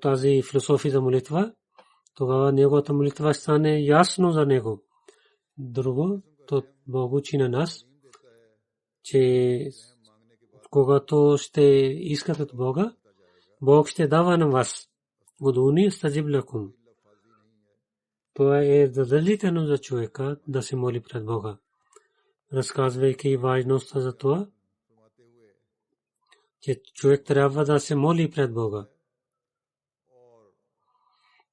тази философия за молитва, тогава неговата молитва ще стане ясно за него. Друго, то Бог учи на нас, че когато ще искат от Бога, Бог ще дава на вас. Удуни стаджиб лакум. Това е задължително за човека да се моли пред Бога. Разказвайки важността за това, че човек трябва да се моли пред Бога.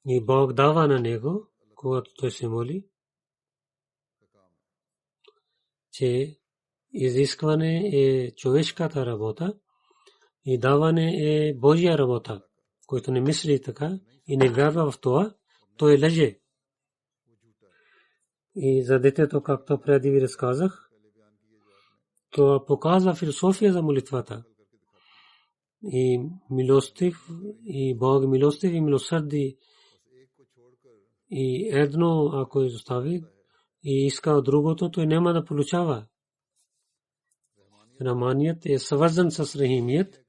И Бог дава на него, когато той се моли, че изискване е човешката работа и даване е Божия работа. Който не мисли така и не вярва в това, той лъже. И за детето, както преди ви разказах, това показва философия за молитвата. И милостив, и Бог милостив и милосърди. И едно, ако изостави и иска от другото, той няма да получава. Рахманият е свързан с рахимият.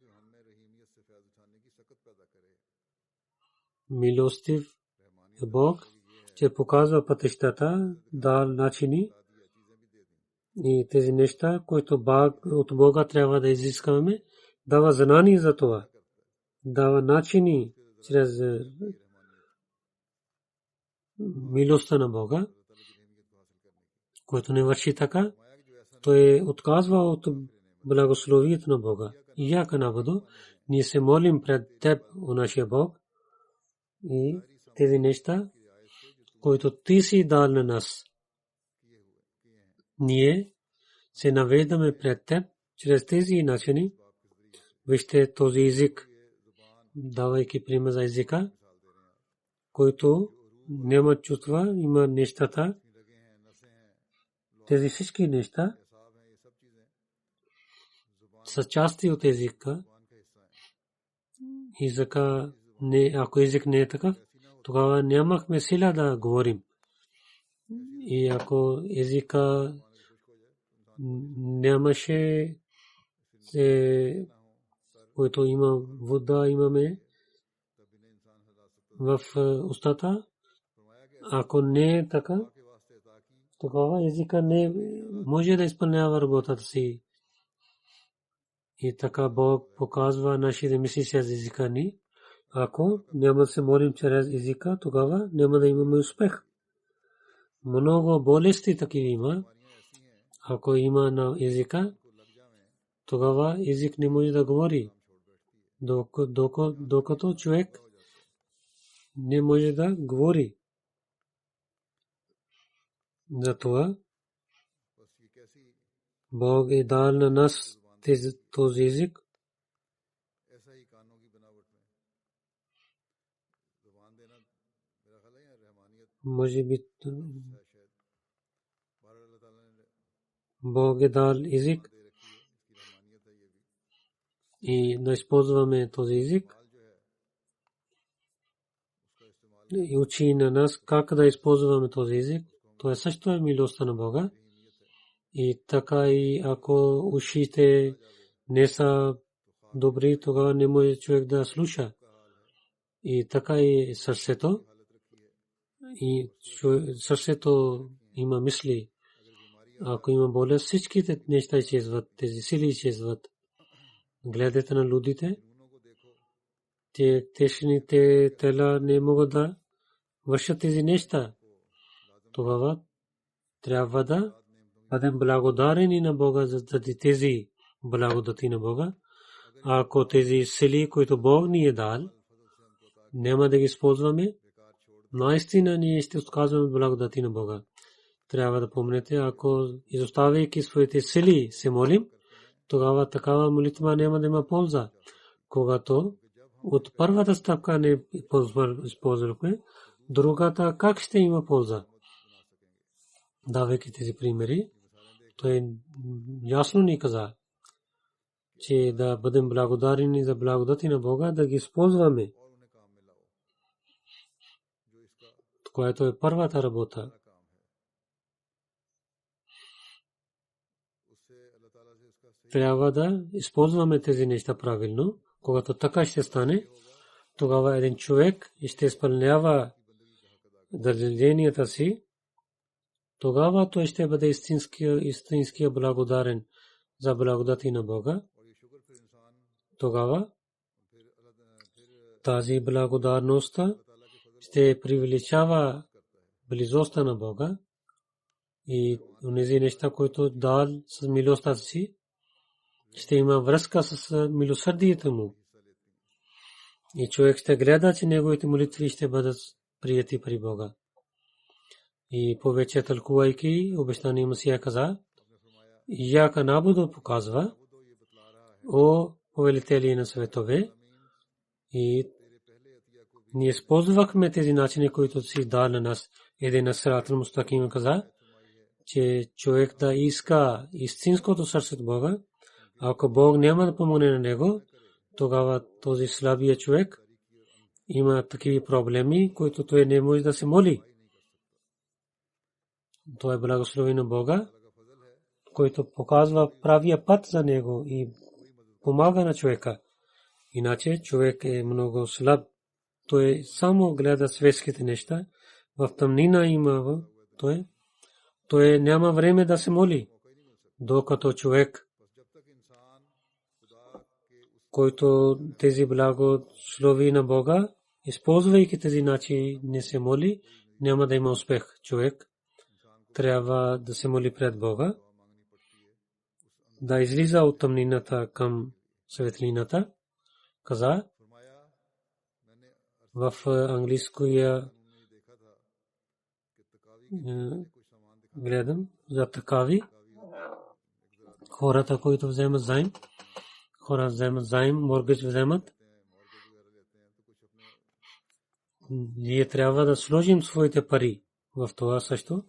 Милостив е Бог, че показва пътищата, дал начини и тези неща, които от Бога трябва да изискаме, дава знание за това. Дава начини чрез милостта на Бога, който не върши така, той отказва от благословието на Бога. И яка набудо, ние се молим пред Теб, о нашия Бог, и тези неща, които Ти си дал на нас. Ние се навеждаме пред Теб чрез тези начини. Вижте този език, давайки пример за езика, който няма чувства, има нещата. Тези всички неща са части от езика. Езика, ако език не е такъв, тогава нямахме сила да говорим. И ако езика нямаше, който има вода, имаме в устата, ако не е така, тогава езика не може да изпълнява работата си. И така Бог показва нашите мисли чрез езика ни. Ако няма да се молим чрез езика, тогава няма да имаме успех. Много болести такива има. Ако има на езика, тогава език не може да говори. Докато човек не може да говори. Затова Бог е дал на нас този език. Може би Бог е дал език и да използваме този език. И учи на нас как да използваме този език. Това също е милостта на Бога. И така и ако ушите не са добри, тогава не може човек да слуша. И така и сърцето. И сърцето има мисли. Ако има болест, всичките неща изчезват, тези сили изчезват. Гледате на людите, те тешните тела не могат да вършат тези неща. Тогава трябва да бъдем благодарени на Бога за тези благодати на Бога. Ако тези сили, които Бог ни е дал, няма да ги използваме, наистина ние ще отказваме благодати на Бога. Трябва да помните, ако изоставяйки своите сили се молим, тогава такава молитва няма да има полза. Когато от първата стъпка не използвахме, другата как ще има полза? Давайки тези примери, той ясно ни каза, че да бъдем благодарени за благодати на Бога, да ги използваме. Което е първата работа. Трябва да използваме тези неща правилно. Когато така ще стане, тогава един човек ще изпълнява задълженията си, тогава той ще бъде истинския благодарен за благодати на Бога. Тогава тази благодарност ще привличава близостта на Бога и онези неща, които дал с милостта си, ще има връзка с милосърдието му. И човек ще гледа, че неговите молитви ще бъдат прияти при Бога. И повече тълкувайки обещания Месия каза, Ияка набудо показва, о повелители на светове, и ние използвахме тези начини, които си дал на нас. Един Сиратул Мустаким каза, че човек да иска истинското сърце от Бога. Ако Бог няма да помогне на него, тогава този слабия човек има такива проблеми, които той не може да се моли. Той е благословен на Бога, който показва правия път за него и помага на човека. Иначе човек е много слаб. Той само гледа светските неща. В тъмнина има той няма време да се моли. Докато човек, който тези благослови на Бога, използвайки тези начини не се моли, няма да има успех. Човек трябва да се моли пред Бога, да излиза от тъмнината към светлината. Каза в английския гледам за такави хората, които вземат заем, хора вземат заем, моргъч вземат. Ние трябва да сложим своите пари в това също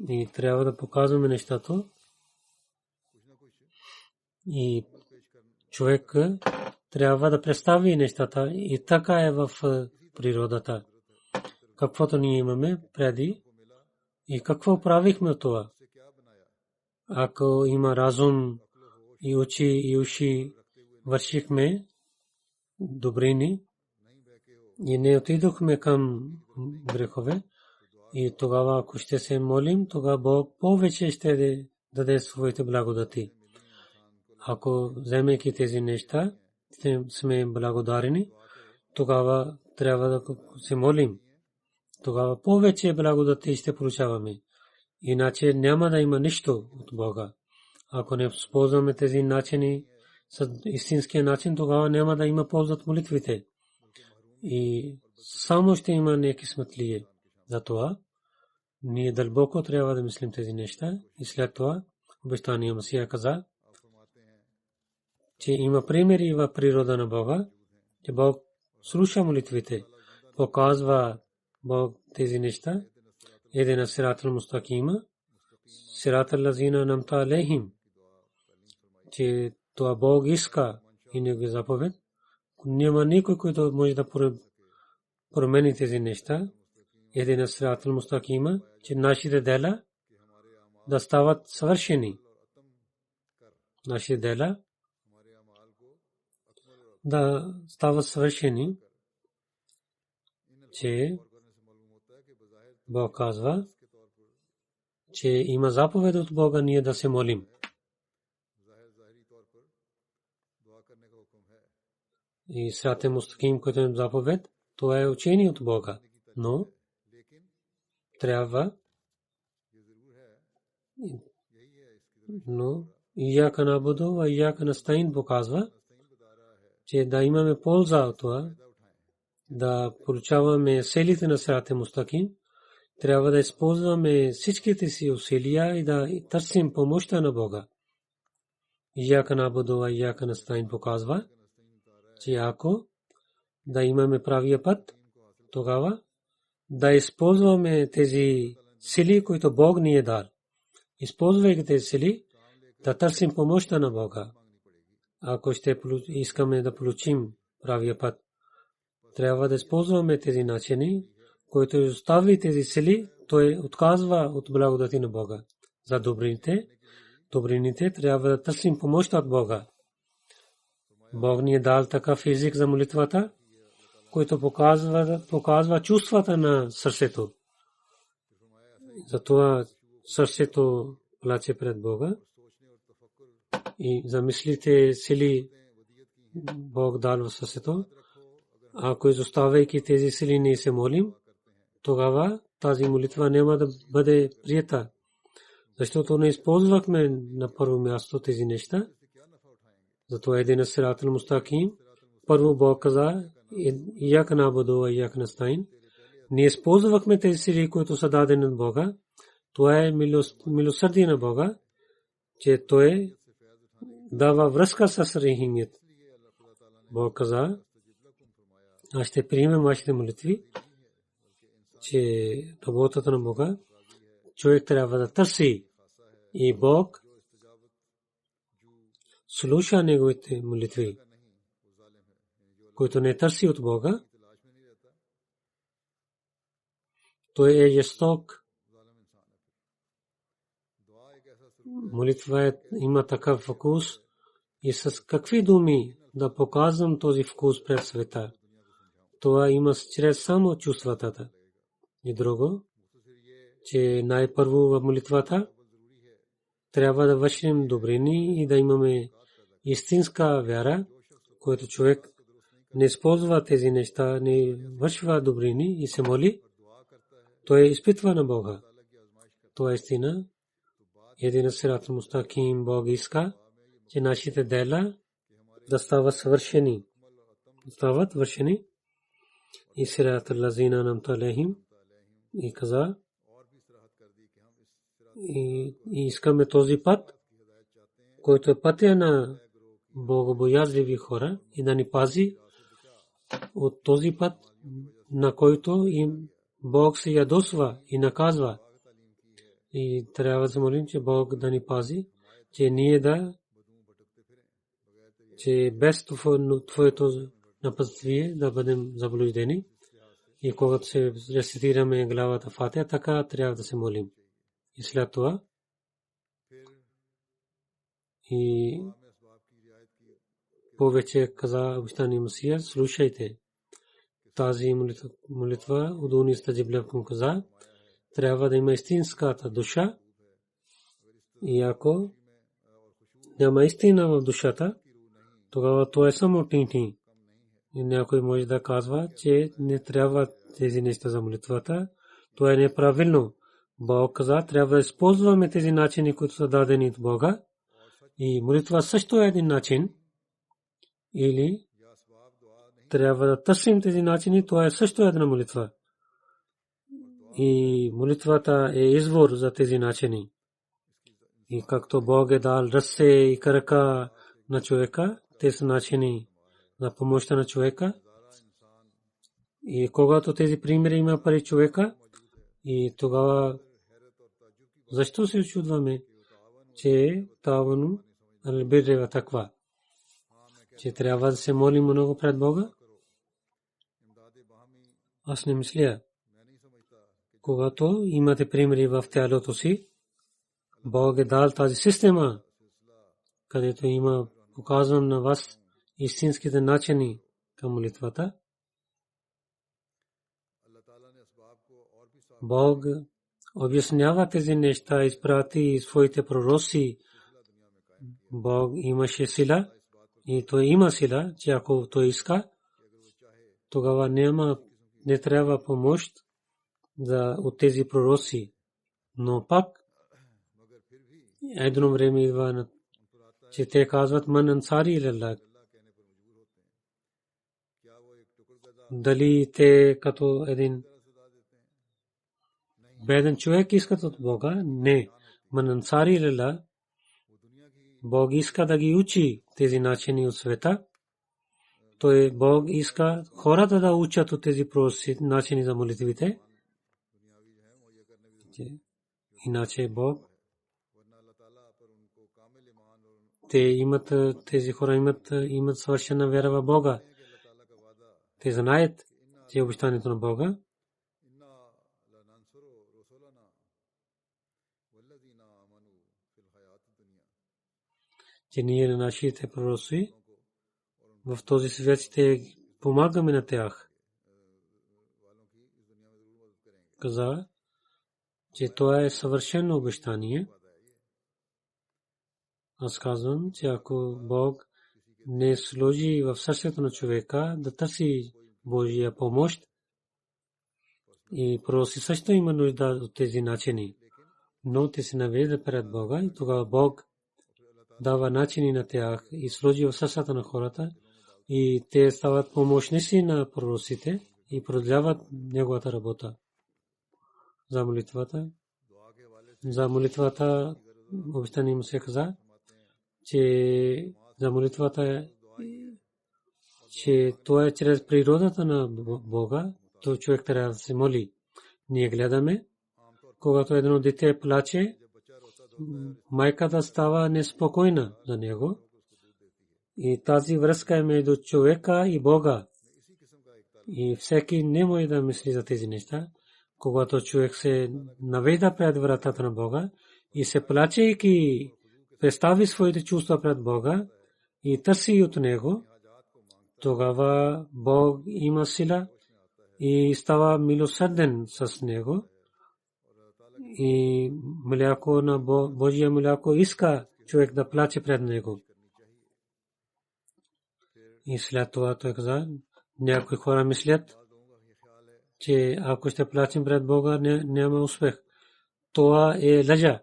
и трябва да показваме нещата. И човек трябва да представи нещата и така е в природата. Каквото ние имаме преди и какво правихме от това. Ако има разум и очи и уши, вършихме добрини и не отидохме към грехове. И тогава, ако ще се молим, тогава Бог повече ще даде своите благодати. Ако вземайки тези неща, сме благодарени, тогава трябва да се молим. Тогава повече благодати ще получаваме. Иначе няма да има нищо от Бога. Ако не използваме тези начини с истинския начин, тогава няма да има полза от молитвите. И само ще има неки смътлие. Затова ние дълбоко трябва да мислим тези неща. И след това обещания Месия каза, че има примери в природа на Бога, че Бог слуша молитвите, показва Бог тези неща. Един Сиратул Мустакима, Сиратул лазина намта алейхим, че това Бог иска и негови заповед. Няма никой, който може да промени тези неща. Един Сиратул Мустакима, че нашите дела да стават съвършени. нашите дела да стават съвършени, че Бог казва, че има заповед от Бога ние да се молим. И сирате мустаким, който е заповед, това е учение от Бога. Но трябва ияка набуду ва ияка настаин показва, че да имаме полза от това, да получаваме селите на сирате мустаким, трябва да използваме всичките си усилия и да търсим помощта на Бога. Ияка набуду ва ияка настаин показва, че ако да имаме правия път, тогава да използваме тези сили, които Бог ни е дал. Използвайки тези сили, да търсим помощта на Бога. Ако ще искаме да получим правия път, трябва да използваме тези начини, които остави тези сили, той отказва от благодати на Бога. За добрините трябва да търсим помощта от Бога. Бог ни е дал такъв език за молитвата, който показва чувствата на сърцето. Затова сърцето плаче пред Бога и за мислите сили Бог дал в сърцето. Ако изоставяйки тези сили не се молим, тогава тази молитва няма да бъде приета, защото не използвахме на първо място тези неща. Затова един сират мустаким, първо Бог каза, ияка набуду ва ияка настаин. Ние използвахме тези сили, които са дадени от Бога. Това е милосърдие на Бога, че той дава връзка с рахимият. Бог каза, аз ще приемем вашите молитви, че работата на Бога човек трябва да търси и Бог слуша неговите молитви, който не търси от Бога. Той е жесток. Молитва има такъв вкус и с какви думи да показвам този вкус пред света. Това има чрез само чувствата. И друго, че най-първо в молитвата трябва да вършим добрини и да имаме истинска вяра, който човек не използва тези неща, не вършва добрини и се моли, той изпитва на Бога. Това е истина. Един сират мустаким Бог иска, че нашите дела да стават свършени. И сират лазина намта алейхим и каза, и искаме този път, който е пътя на богобоязливи хора, и да ни пази от този път, на който им Бог се ядосва и наказва. И трябва да се молим, че Бог да ни пази, че ние че без Твоето напътствие да бъдем заблудени. И когато се рецитираме главата Фатиха, така трябва да се молим. И след това и повече каза обещания Месия, слушайте тази молитва, удуни стаджиблякум каза, трябва да има истинската душа. И ако няма истина в душата, тогава това е само тинти. И някой може да казва, че не трябва тези неща за молитвата. Това е неправилно. Бог каза, трябва да използваме тези начини, които са дадени от Бога. И молитва също е един начин. Или трябва да търсим тези начини, това е също една молитва. И молитвата е извор за тези начини. И както Бог е дал ръце и крака на човека, те са начини за помощта на човека. И когато тези примери има пари човека, и тогава защо се очудваме, че тавану албирри ва таква, че трябва да се молим много пред Бога? Аз не мисля. Когато имате примери в тялото си, Бог е дал тази система, където има показвам на вас истинските начини към молитвата. Бог обяснява тези неща, изпрати своите пророци. Бог имаше сила и той има сила, че ако той иска, тогава не трябва помощ от тези пророци. Но пак едно време идва, че те казват ман ансари илаллах. Дали те като един беден човек искат от Бога? Не. Ман ансари илаллах. Бог иска да ги учи тези начини от света. Той Бог иска хората да учат от тези прости начини за молитвите. Иначе Бог, те имат, тези хора имат съвършена вяра в Бога. Те знаят, че обещанието на Бога. Че ние на нашите пророци в този свят ще помагаме на тях. Каза, че това е съвършено обещание. Аз казвам, че ако Бог не сложи в сърцето на човека да търси Божия помощ, и пророци също има нужда от тези начини, но те се навеждат пред Бога и тогава Бог дава начини на тях и сложи в сърцата на хората и те стават помощници на пророците и продължават неговата работа. За молитвата обещание му се каза, че за молитвата че това е чрез природата на Бога, то човек трябва да се моли. Ние гледаме, когато едно дете плаче, майката става неспокойна за него. И тази връзка е между човека и Бога. И всеки не може да мисли за тези неща. Когато човек се навежда пред вратата на Бога и се плачейки представи своите чувства пред Бога и търси от Него, тогава Бог има сила и става милосърден с Него. И мляко на Божия мляко иска човек да плаче пред Него. И след това той каза, някои хора мислят, че ако ще плачем пред Бога, няма успех. Това е лъжа.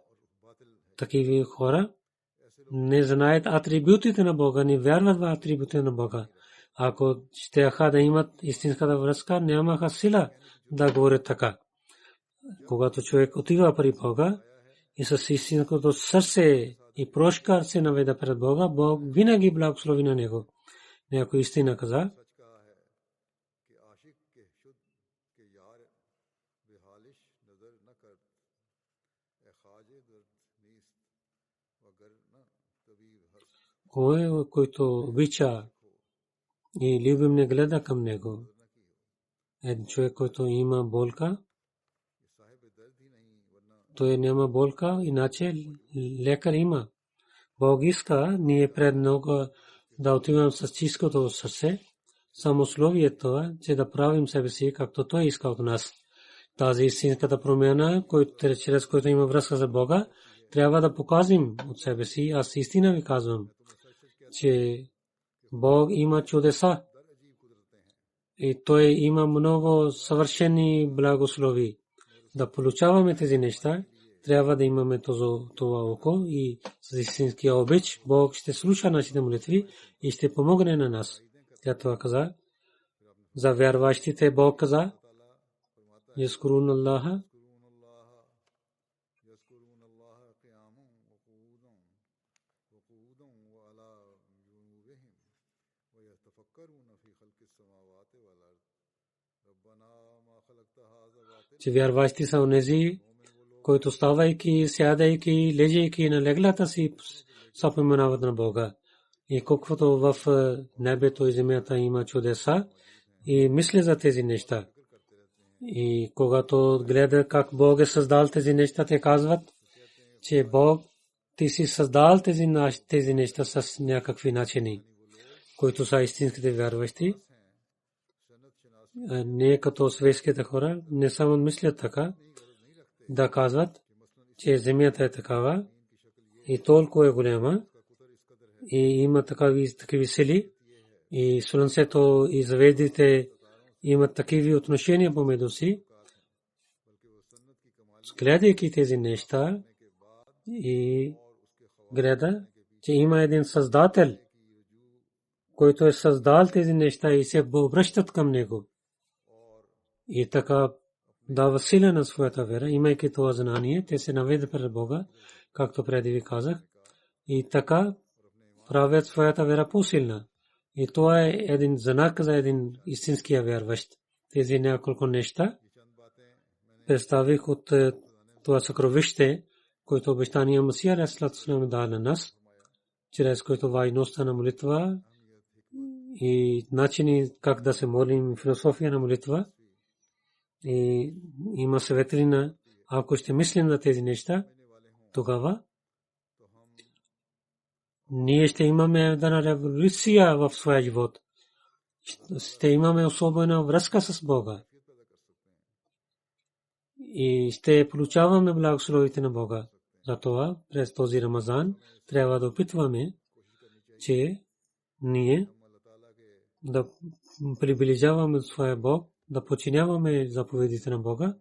Такива хора не знаят атрибутите на Бога, не вярват в атрибутите на Бога. Ако щяха да имат истинската връзка, нямаха сила да говорят така. Когато човек отива при Бога и с истинското сърце и прошка се наведа пред Бога, Бог винаги благослови на него. Някой истина каза, който обича и любим не гледа към него. Един човек, който има болка, той няма болка, иначе лекар има. Бог иска ние пред много да отиваме с чистото сърце. Само условието е, че да правим себе си, както той иска от нас. Тази истинската промяна, чрез която има връзка за Бога, трябва да покажем от себе си. Аз истина ви казвам, че Бог има чудеса и той има много съвършени благослови. Да получаваме тези неща, трябва да имаме това око и с истинския обич Бог ще слуша нашите молитви и ще помогне на нас. Тя това каза. За вярващите Бог каза, Яскурун Аллаха, че вярващи са онези, които ставайки, сядайки, лежейки на леглата си, споменават на Бога. И колкото в небето и земята има чудеса, и мисля за тези неща. И когато гледа как Бог е създал тези неща, те казват, че Бог ти си създал тези неща с някакви начини, които са истинските вярващи. Не като светските хора, не само мислят така, да казват, че земята е такава и толкова е голяма и има такива сили и слънцето и звездите имат такива отношения помежду си. Гледайки тези неща и гледа, че има един създател, който е създал тези неща и се обръщат към него. И така дава сила на своята вера, имайки това знание, те се наведат пред Бога, както преди ви казах, и така правят своята вера по-силна. И това е един знак за един истинския вярващ. Тези няколко неща представих от това съкровище, което обещания Масия Расулуллах дал на нас, чрез което важността на молитва и начини как да се молим, философия на молитва. И има светлина, ако ще мислим на тези неща, тогава ние ще имаме една революция в своя живот. Ще имаме особена връзка с Бога. И ще получаваме благословите на Бога. Затова през този Рамазан трябва да опитваме, че ние да приближаваме своя Бог, да подчиняваме заповедите на Бога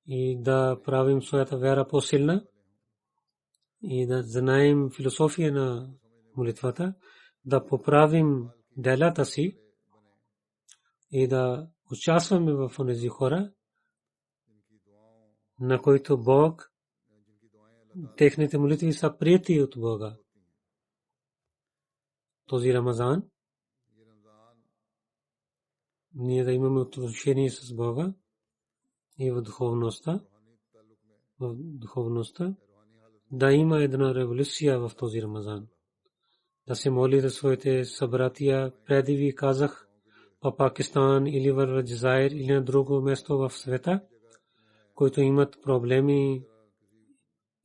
и да правим своята вяра по-силна и да знаем философия на молитвата, да поправим делата си и да участваме в тези хора, на които Бог, техните молитви са прияти от Бога. Този Рамазан ние да имаме отношение с Бога и в духовността, да има една революция в този Рамазан. Да се моли за своите събратия. Преди ви казах в Пакистан или в Джазайр или на друго место в света, които имат проблеми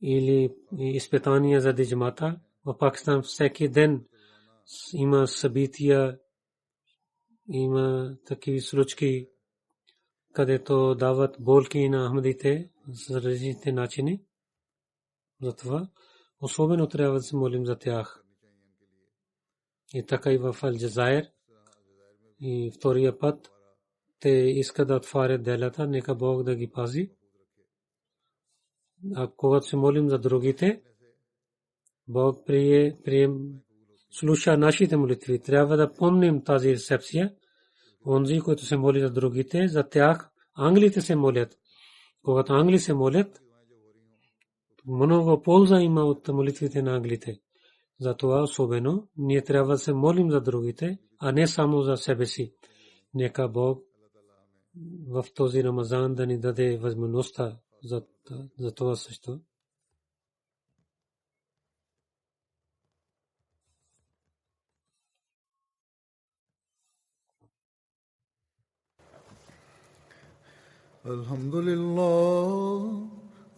или изпитания за джамата. В Пакистан всеки ден има събития, има такива случаи, където дават болки на ахмадите за различните начини. Затова особено трябва да се молим за тях. И така и в Алджазайр. И втория път те искат да отварят делата, нека Бог да ги пази. А когато се молим за другите, Бог слуша нашите молитви. Трябва да помним тази рецепция. Онзи, които се моли за другите, за тях англите се молят. Когато англи се молят, много полза има от молитвите на англите. Затова особено ние трябва да се молим за другите, а не само за себе си. Нека Бог в този Рамазан да ни даде възможността за това също.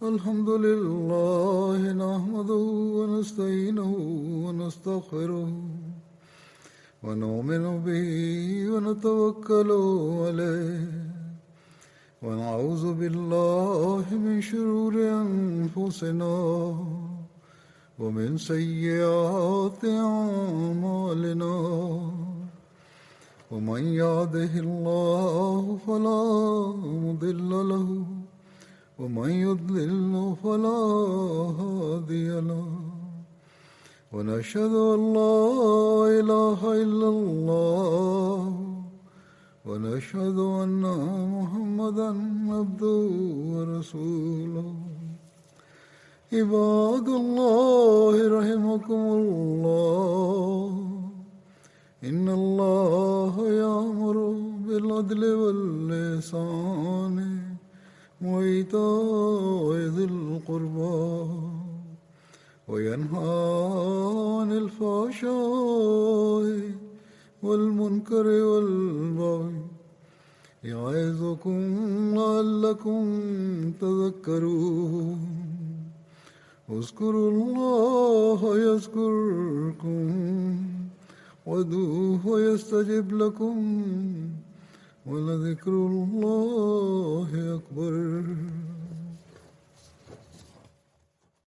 Alhamdulillah, nahmaduhu wa nasta'inuhu wa nastaghfiruh wa nu'minu bihi wa natawakkalu alayhi wa na'udhu billahi min shururi anfusina wa min sayyiati a'malina. ومن يهده الله فلا مضل له ومن يضلل فلا هادي له ونشهد أن لا إله إلا الله ونشهد أن محمدا عبده ورسوله. عباد الله رحمكم الله، إن الله يأمر بالعدل والإحسان وإيتاء ذي القربى وينهى عن الفحشاء والمنكر والبغي يعظكم لعلكم تذكرون. اذكروا الله يذكركم وادعوه يستجب لكم ولذكر الله أكبر.